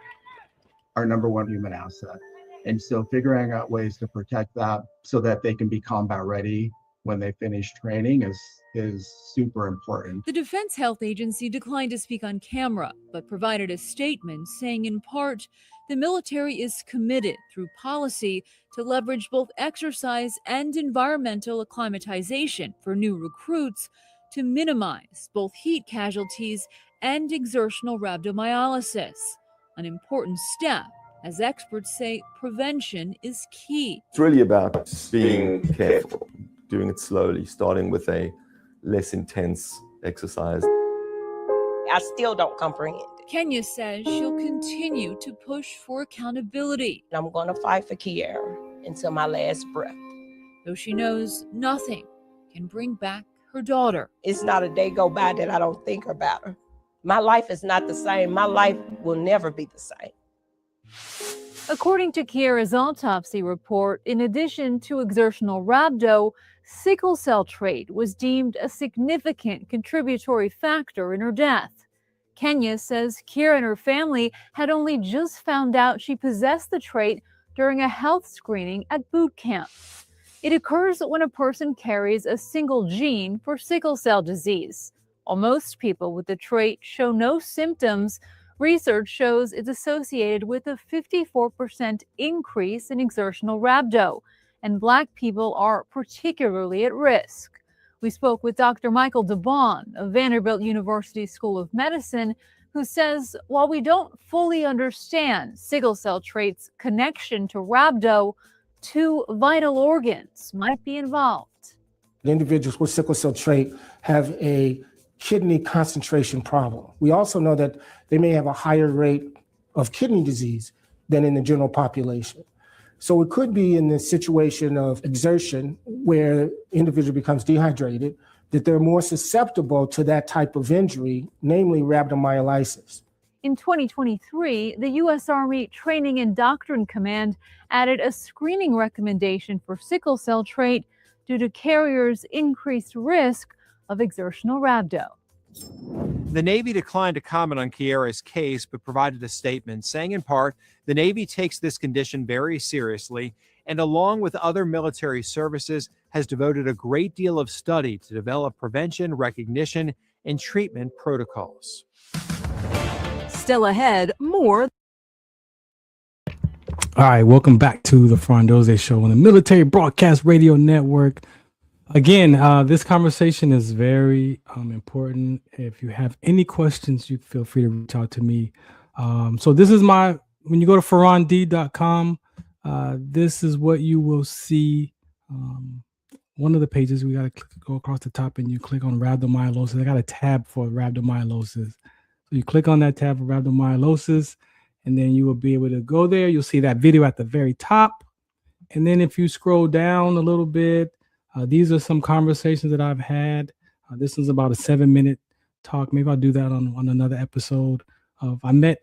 our number one human asset. And so figuring out ways to protect that so that they can be combat ready when they finish training is super important. The Defense Health Agency declined to speak on camera, but provided a statement saying in part, the military is committed through policy to leverage both exercise and environmental acclimatization for new recruits to minimize both heat casualties and exertional rhabdomyolysis, an important step. As experts say, prevention is key. It's really about being careful, doing it slowly, starting with a less intense exercise. I still don't comprehend it. Kenya says she'll continue to push for accountability. I'm going to fight for Kiara until my last breath. Though she knows nothing can bring back her daughter. It's not a day go by that I don't think about her. My life is not the same. My life will never be the same. According to Kiara's autopsy report, in addition to exertional rhabdo, sickle cell trait was deemed a significant contributory factor in her death. Kenya says Kiara and her family had only just found out she possessed the trait during a health screening at boot camp. It occurs when a person carries a single gene for sickle cell disease. While most people with the trait show no symptoms, research shows it's associated with a 54% increase in exertional rhabdo, and Black people are particularly at risk. We spoke with Dr. Michael DeBon of Vanderbilt University School of Medicine, who says while we don't fully understand sickle cell trait's connection to rhabdo, two vital organs might be involved. The individuals with sickle cell trait have a kidney concentration problem. We also know that they may have a higher rate of kidney disease than in the general population. So it could be in the situation of exertion where the individual becomes dehydrated, that they're more susceptible to that type of injury, namely rhabdomyolysis. In 2023, the U.S. Army Training and Doctrine Command added a screening recommendation for sickle cell trait due to carriers' increased risk of exertional rhabdo. The Navy declined to comment on Kiara's case, but provided a statement saying in part, the Navy takes this condition very seriously and along with other military services has devoted a great deal of study to develop prevention, recognition, and treatment protocols. Still ahead, more. All right, welcome back to the Farron Dozier Show on the Military Broadcast Radio Network. Again, this conversation is very important. If you have any questions, you feel free to reach out to me. So this is when you go to farrond.com, this is what you will see. One of the pages, we got to go across the top and you click on rhabdomyolysis. I got a tab for rhabdomyolysis. So you click on that tab for rhabdomyolysis, and then you will be able to go there. You'll see that video at the very top. And then if you scroll down a little bit, these are some conversations that I've had. This is about a 7-minute talk. Maybe I'll do that on another episode. I met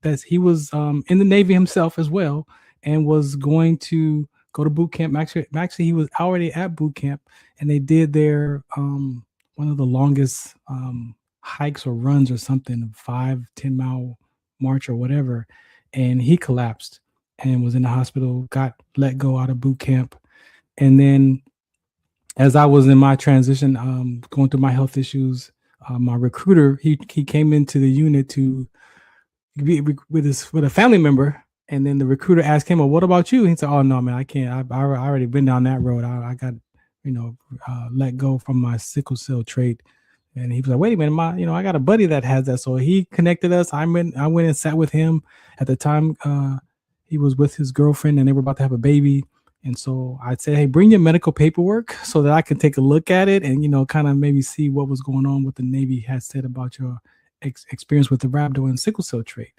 that he was in the Navy himself as well and was going to go to boot camp. Actually, he was already at boot camp, and they did their one of the longest hikes or runs or something, 5-10 mile march or whatever, and he collapsed and was in the hospital, got let go out of boot camp. And then as I was in my transition, going through my health issues, my recruiter, he came into the unit to be with a family member, and then the recruiter asked him, "Well, what about you?" He said, "Oh no, man, I can't. I already been down that road. I got, let go from my sickle cell trait." And he was like, "Wait a minute, I got a buddy that has that." So he connected us. I went and sat with him. At the time, he was with his girlfriend, and they were about to have a baby. And so I said, "Hey, bring your medical paperwork so that I can take a look at it and, kind of maybe see what was going on, what the Navy had said about your experience with the rhabdo and sickle cell trait."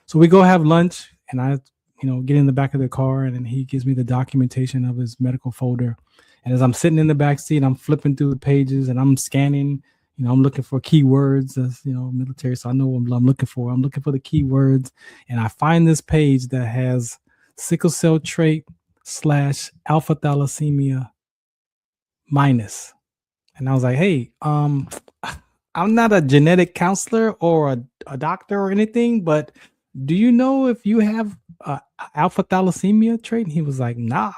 So we go have lunch, and I, get in the back of the car, and then he gives me the documentation of his medical folder. And as I'm sitting in the back seat, I'm flipping through the pages and I'm scanning. I'm looking for keywords, as military, so I know what I'm looking for. I'm looking for the keywords, and I find this page that has sickle cell trait / alpha thalassemia minus. And I was like, "Hey, I'm not a genetic counselor or a doctor or anything, but do you know if you have alpha thalassemia trait?" And he was like, "Nah."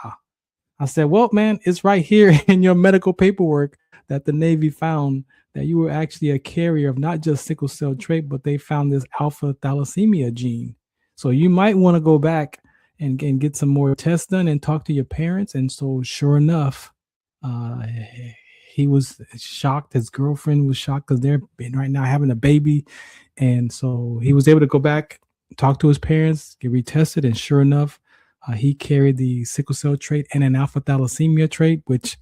I said, "Well, man, it's right here in your medical paperwork that the Navy found that you were actually a carrier of not just sickle cell trait, but they found this alpha thalassemia gene. So you might want to go back and get some more tests done and talk to your parents." And so sure enough, he was shocked. His girlfriend was shocked because they're right now having a baby. And so he was able to go back, talk to his parents, get retested. And sure enough, he carried the sickle cell trait and an alpha thalassemia trait, which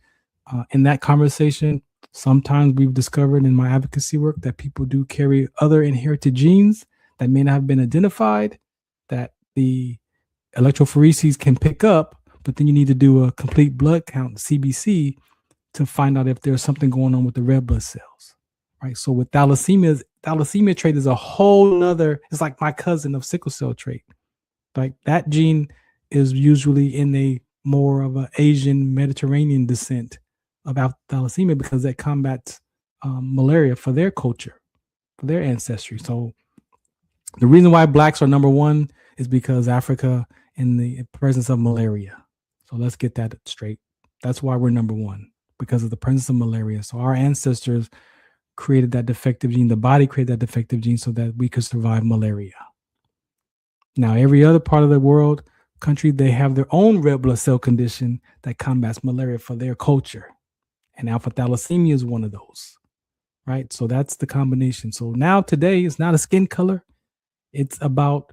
in that conversation, sometimes we've discovered in my advocacy work that people do carry other inherited genes that may not have been identified, that the electrophoresis can pick up, but then you need to do a complete blood count, CBC, to find out if there's something going on with the red blood cells, right? So with thalassemia trait is a whole nother, it's like my cousin of sickle cell trait. Like that gene is usually in a more of an Asian Mediterranean descent of thalassemia because that combats malaria for their culture, for their ancestry. So the reason why blacks are number one is because Africa in the presence of malaria. So let's get that straight. That's why we're number one, because of the presence of malaria. So our ancestors created that defective gene. The body created that defective gene so that we could survive malaria. Now, every other part of the world, country, they have their own red blood cell condition that combats malaria for their culture. And alpha thalassemia is one of those, right? So that's the combination. So now today, it's not a skin color. It's about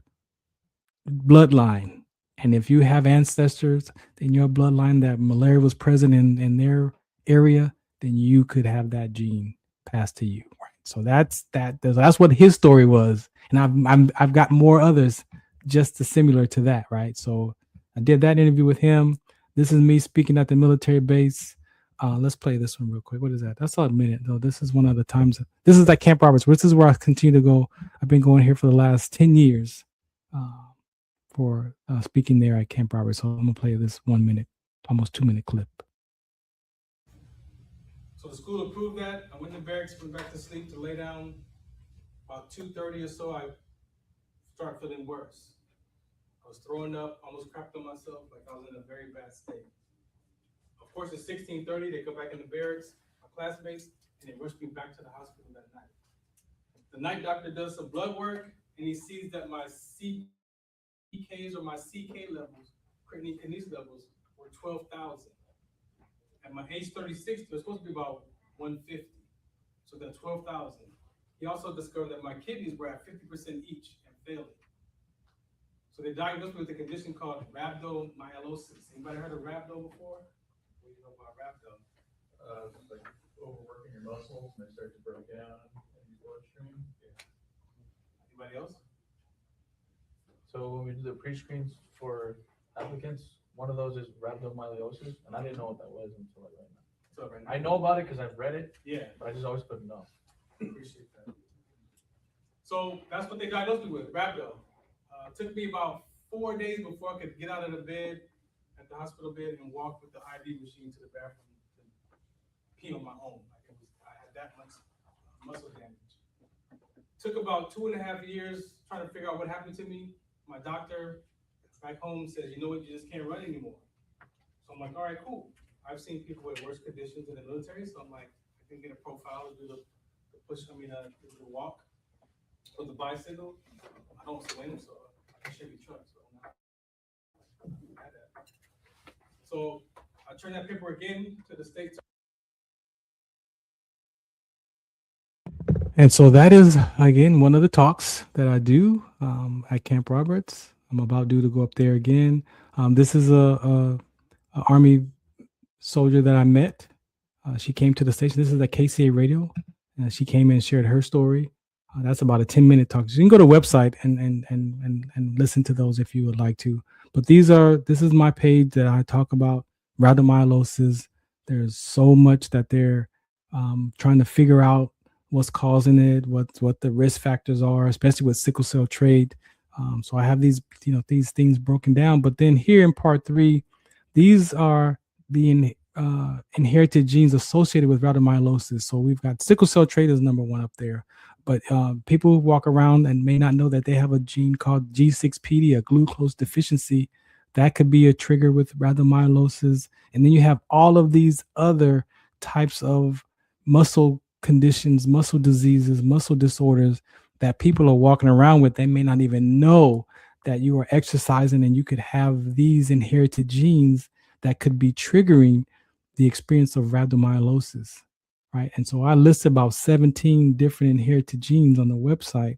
bloodline. And if you have ancestors in your bloodline that malaria was present in their area, then you could have that gene passed to you, right? So that's what his story was. And I've got more others just similar to that, right? So I did that interview with him. This is me speaking at the military base. Let's play this one real quick. What is that? That's a minute though. This is one of the times. This is at Camp Roberts. This is where I continue to go. I've been going here for the last 10 years for speaking there at Camp Roberts. So I'm gonna play this 1 minute, almost 2 minute clip. So the school approved that. I went to barracks, went back to sleep to lay down. About 2:30 or so, I started feeling worse. I was throwing up, almost crapped on myself, like I was in a very bad state. Of course, at 16:30, they go back in the barracks, my classmates, and they rush me back to the hospital that night. The night doctor does some blood work, and he sees that my CKs or my CK levels, creatinine kinase levels, were 12,000. At my age 36, they're supposed to be about 150. So they're 12,000. He also discovered that my kidneys were at 50% each and failing. So they diagnosed me with a condition called rhabdomyolysis. Anybody heard of rhabdo before? What do you know about rhabdo? Like overworking your muscles and they start to break down in your bloodstream. Yeah. Anybody else? So when we do the pre-screens for applicants, one of those is rhabdomyolysis, and I didn't know what that was until right now. So right now, I know about it because I've read it. Yeah. But I just always put no. Appreciate that. So that's what they diagnosed me with, rhabdo. It took me about 4 days before I could get out of the bed, at the hospital bed, and walk with the IV machine to the bathroom to pee on my own. I had that much muscle damage. took about 2.5 years trying to figure out what happened to me. My doctor back home says, you know what, you just can't run anymore. So I'm like, all right, cool. I've seen people with worse conditions in the military, so I'm like, I can get a profile, do the push, do the walk, or the bicycle. I don't swim, so I can shake a truck. So I turned that paper again to the state. And so that is, again, one of the talks that I do at Camp Roberts. I'm about due to go up there again. This is a Army soldier that I met. She came to the station. This is at KCA Radio. She came in and shared her story. That's about a 10-minute talk. So you can go to the website and listen to those if you would like to. But this is my page that I talk about rhabdomyolysis. There's so much that they're trying to figure out what's causing it, what the risk factors are, especially with sickle cell trait. So I have these things broken down. But then here in part 3, these are the inherited genes associated with rhabdomyolysis. So we've got sickle cell trait is number 1 up there. But people who walk around and may not know that they have a gene called G6PD, a glucose deficiency, that could be a trigger with rhabdomyolysis. And then you have all of these other types of muscle conditions, muscle diseases, muscle disorders that people are walking around with. They may not even know that you are exercising and you could have these inherited genes that could be triggering the experience of rhabdomyolysis, right? And so I list about 17 different inherited genes on the website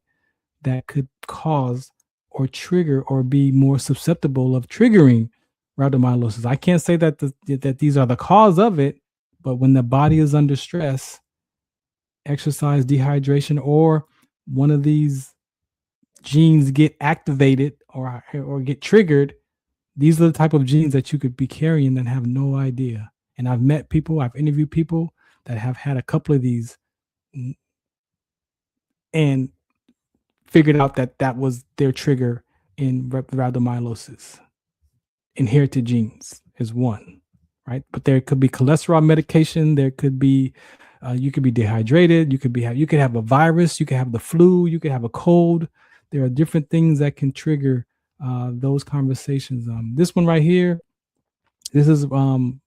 that could cause or trigger or be more susceptible of triggering rhabdomyolysis. I can't say that that these are the cause of it, but when the body is under stress, exercise, dehydration, or one of these genes get activated or get triggered, these are the type of genes that you could be carrying and have no idea. And I've met people, I've interviewed people that have had a couple of these and figured out that that was their trigger in rhabdomyolysis. Inherited genes is one, right? But there could be cholesterol medication. There could be, you could be dehydrated. You could have a virus. You could have the flu. You could have a cold. There are different things that can trigger those conversations. This one right here, this is when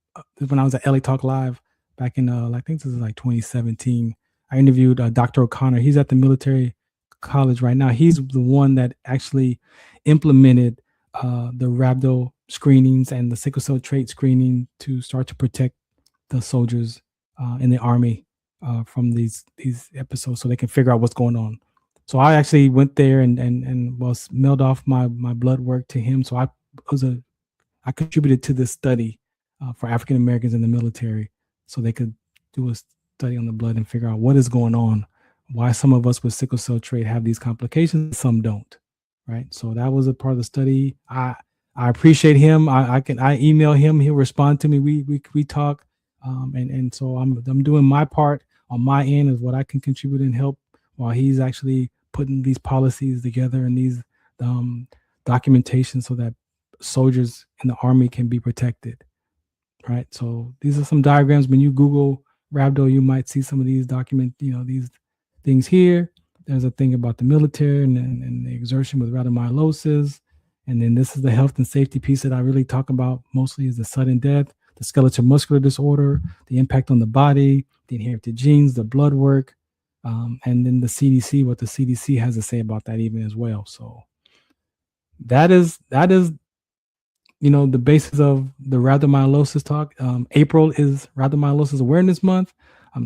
I was at LA Talk Live back in, I think this is like 2017. I interviewed Dr. O'Connor. He's at the military college right now. He's the one that actually implemented the rhabdo screenings and the sickle cell trait screening to start to protect the soldiers in the Army from these episodes so they can figure out what's going on. So I actually went there and was mailed off my blood work to him. So I contributed to this study for African Americans in the military so they could do a study on the blood and figure out what is going on, why some of us with sickle cell trait have these complications, some don't, right? So that was a part of the study. I appreciate him. I email him. He'll respond to me. We talk, and so I'm doing my part on my end of what I can contribute and help while he's actually putting these policies together and these documentation so that soldiers in the Army can be protected, right? So these are some diagrams. When you Google Rhabdo, you might see some of these these things here. There's a thing about the military and the exertion with rhabdomyolysis. And then this is the health and safety piece that I really talk about mostly is the sudden death, the skeletal muscular disorder, the impact on the body, the inherited genes, the blood work, and then the CDC, what the CDC has to say about that even as well. So that is the basis of the rhabdomyolysis talk. April is Rhabdomyolysis Awareness Month.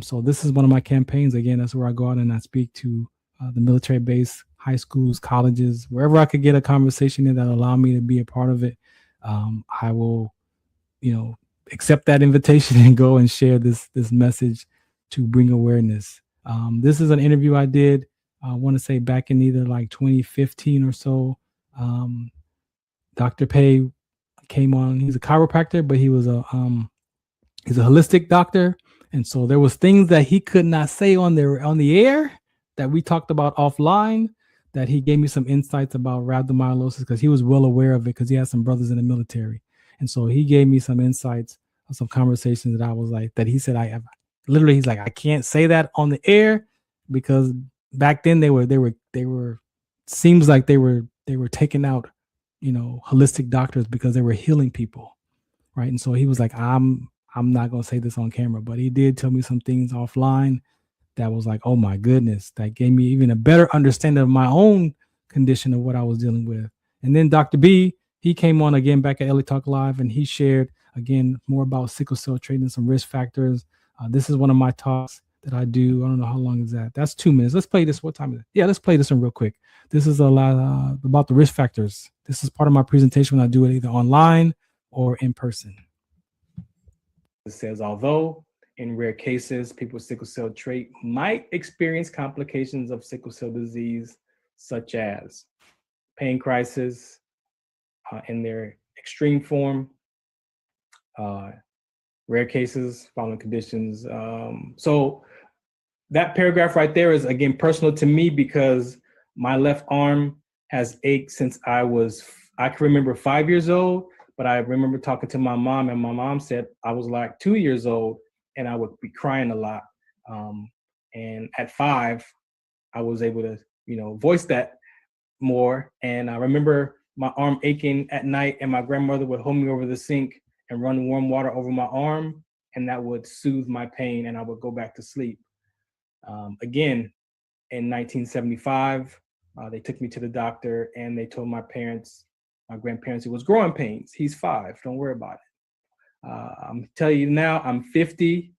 So this is one of my campaigns. Again, that's where I go out and I speak to the military base, high schools, colleges, wherever I could get a conversation in that allow me to be a part of it. I will, accept that invitation and go and share this message to bring awareness. This is an interview I did, I want to say back in either like 2015 or so. Dr. Pei came on. He's a chiropractor, but he's a holistic doctor. And so there was things that he could not say on the air that we talked about offline, that he gave me some insights about rhabdomyolysis because he was well aware of it because he had some brothers in the military. And so he gave me some insights of some conversations that I was like, that he said, he's like, I can't say that on the air because back then they were seems like they were taking out, holistic doctors because they were healing people, right? And so he was like, I'm not gonna say this on camera, but he did tell me some things offline that was like, oh my goodness, that gave me even a better understanding of my own condition of what I was dealing with. And then Dr. B, he came on again back at LA Talk Live, and he shared again more about sickle cell trait and some risk factors. This is one of my talks that I do. I don't know how long is that. That's 2 minutes. Let's play this. What time is it? Yeah, let's play this one real quick. This is a lot about the risk factors. This is part of my presentation when I do it either online or in person. It says, although in rare cases, people with sickle cell trait might experience complications of sickle cell disease, such as pain crisis in their extreme form, rare cases, following conditions. So that paragraph right there is, again, personal to me because my left arm has ached since I can remember 5 years old, but I remember talking to my mom, and my mom said I was like 2 years old and I would be crying a lot. And at 5, I was able to, voice that more. And I remember my arm aching at night, and my grandmother would hold me over the sink and run warm water over my arm, and that would soothe my pain, and I would go back to sleep. Again, in 1975, they took me to the doctor, and they told my grandparents, it was growing pains. He's 5, don't worry about it. I'm telling you now, I'm 50,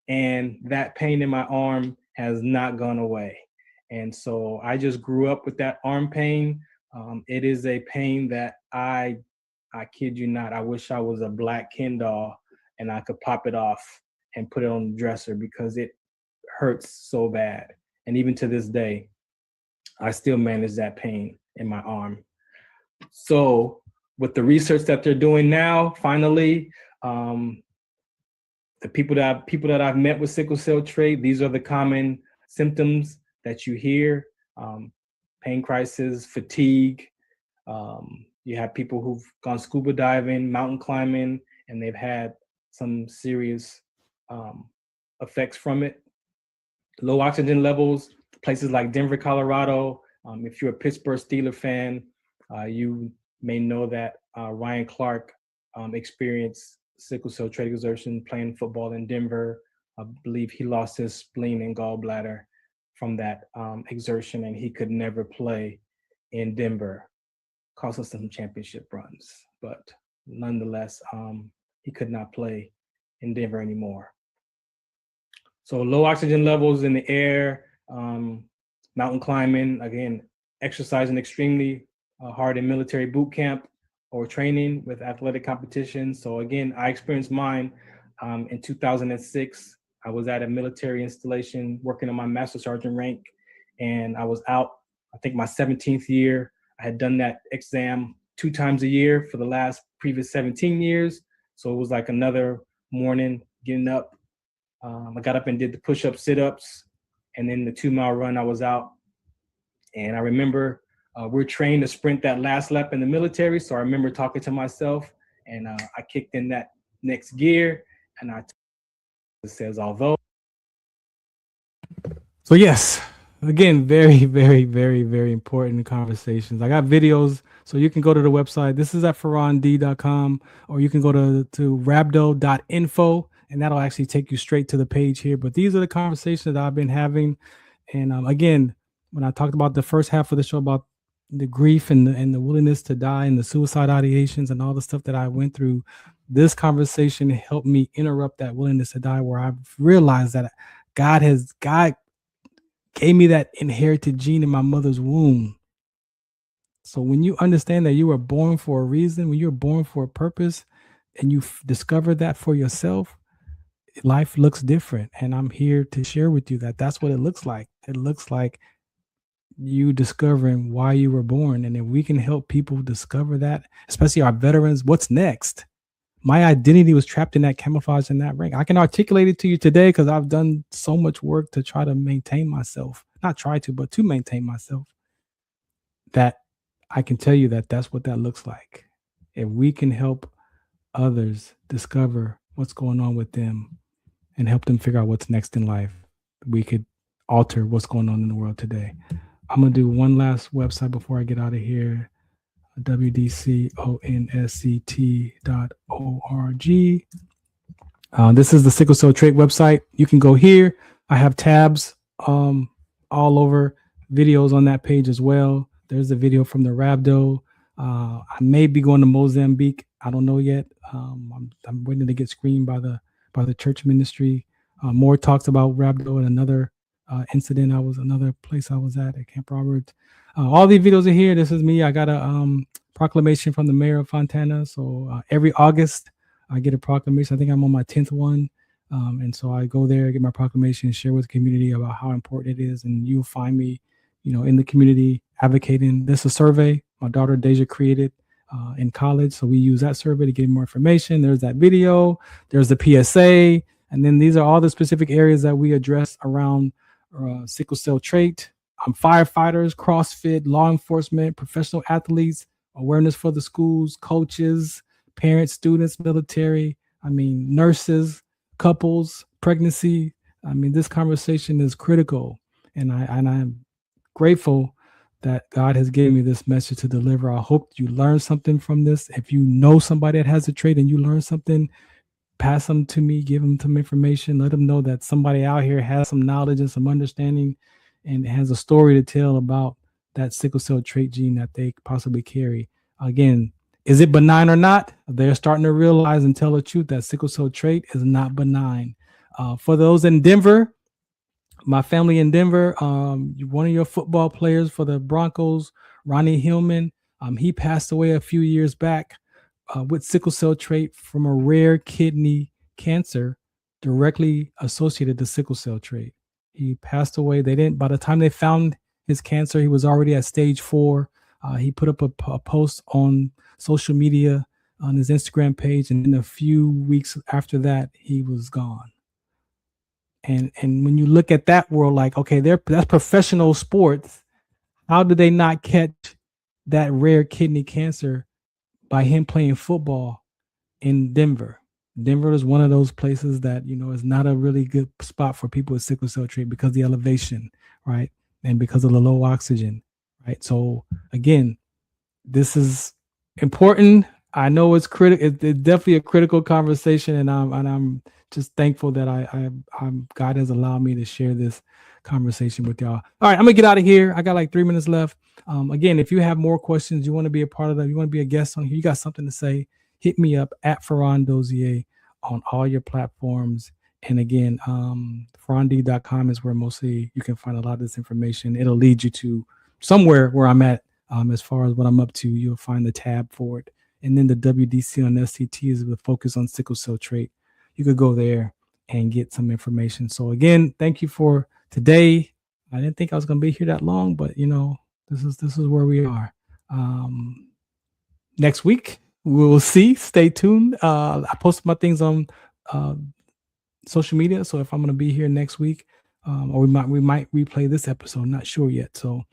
and that pain in my arm has not gone away. And so I just grew up with that arm pain. It is a pain that I kid you not, I wish I was a black Ken doll and I could pop it off and put it on the dresser because it hurts so bad. And even to this day, I still manage that pain in my arm. So with the research that they're doing now, finally, the people that I've met with sickle cell trait, these are the common symptoms that you hear: pain crisis, fatigue. You have people who've gone scuba diving, mountain climbing, and they've had some serious effects from it. Low oxygen levels, places like Denver, Colorado. If you're a Pittsburgh Steelers fan, you may know that Ryan Clark experienced sickle cell trait exertion playing football in Denver. I believe he lost his spleen and gallbladder from that exertion, and he could never play in Denver. Cost us some championship runs, but nonetheless, he could not play in Denver anymore. So low oxygen levels in the air, mountain climbing, again, exercising extremely hard in military boot camp or training with athletic competitions. So again, I experienced mine in 2006. I was at a military installation working on my master sergeant rank, and I was out, I think my 17th year. I had done that exam 2 times a year for the previous 17 years. So it was like another morning getting up. I got up and did the push-ups, sit-ups, and then the 2-mile run, I was out. And I remember we're trained to sprint that last lap in the military. So I remember talking to myself, and I kicked in that next gear, and it says, although. So yes, again, very, very, very, very important conversations. I got videos, so you can go to the website. This is at farrond.com, or you can go to Rhabdo.info, and that'll actually take you straight to the page here. But these are the conversations that I've been having. And again, when I talked about the first half of the show about the grief and the willingness to die and the suicide ideations and all the stuff that I went through, this conversation helped me interrupt that willingness to die, where I've realized that God gave me that inherited gene in my mother's womb. So when you understand that you were born for a reason, when you're born for a purpose, and you discover that for yourself, life looks different. And I'm here to share with you that that's what it looks like. It looks like you discovering why you were born. And if we can help people discover that, especially our veterans, what's next? My identity was trapped in that camouflage in that ring. I can articulate it to you today because I've done so much work to try to maintain myself. Not try to, but to maintain myself. That I can tell you that that's what that looks like. If we can help others discover what's going on with them and help them figure out what's next in life, we could alter what's going on in the world today. I'm going to do one last website before I get out of here. WDCONSCT.org. This is the Sickle Cell Trait website. You can go here. I have tabs all over, videos on that page as well. There's a video from the Rhabdo. I may be going to Mozambique. I don't know yet. I'm waiting to get screened by the church ministry. More talks about Rhabdo and another incident. Another place I was at Camp Roberts. All these videos are here. This is me. I got a proclamation from the mayor of Fontana. So every August I get a proclamation. I think I'm on my 10th one. And so I go there, get my proclamation, share with the community about how important it is. And you'll find me, in the community advocating. This is a survey my daughter Deja created in college. So we use that survey to get more information. There's that video. There's the PSA. And then these are all the specific areas that we address around sickle cell trait. Firefighters, CrossFit, law enforcement, professional athletes, awareness for the schools, coaches, parents, students, military, nurses, couples, pregnancy. This conversation is critical. And I'm grateful that God has given me this message to deliver. I hope you learn something from this. If you know somebody that has a trait and you learn something, pass them to me, give them some information, let them know that somebody out here has some knowledge and some understanding and has a story to tell about that sickle cell trait gene that they possibly carry. Again, is it benign or not? They're starting to realize and tell the truth that sickle cell trait is not benign. For those in Denver, my family in Denver, one of your football players for the Broncos, Ronnie Hillman, he passed away a few years back with sickle cell trait from a rare kidney cancer directly associated to sickle cell trait. He passed away. By the time they found his cancer, he was already at stage 4. He put up a post on social media on his Instagram page, and in a few weeks after that, he was gone. And when you look at that world, like, okay, that's professional sports. How did they not catch that rare kidney cancer by him playing football in Denver? Denver is one of those places that, is not a really good spot for people with sickle cell trait because of the elevation, right? And because of the low oxygen, right? So again, this is important. I know it's critical. It's definitely a critical conversation, and I'm just thankful that God has allowed me to share this conversation with y'all. All right, I'm gonna get out of here. I got like 3 minutes left. Again, if you have more questions, you want to be a part of that, you want to be a guest on here, you got something to say, hit me up at Farron Dozier on all your platforms. And again, farrond.com is where mostly you can find a lot of this information. It'll lead you to somewhere where I'm at as far as what I'm up to. You'll find the tab for it. And then the WDC on SCT is the focus on sickle cell trait. You could go there and get some information. So again, thank you for today. I didn't think I was going to be here that long, but this is where we are. Next week, we'll see. Stay tuned. I post my things on social media. So if I'm going to be here next week, or we might replay this episode, not sure yet. So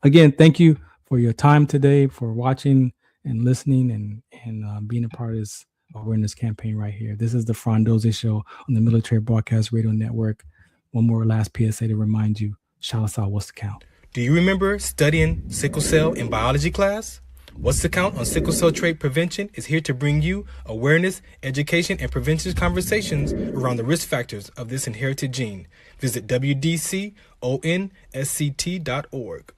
again, thank you for your time today, for watching and listening and being a part of this awareness campaign right here. This is the Farron Dozier Show on the Military Broadcast Radio Network. One more last PSA to remind you, Shalasal, what's the count? Do you remember studying sickle cell in biology class? What's the Count on Sickle Cell Trait Prevention is here to bring you awareness, education, and prevention conversations around the risk factors of this inherited gene. Visit WDCONSCT.org.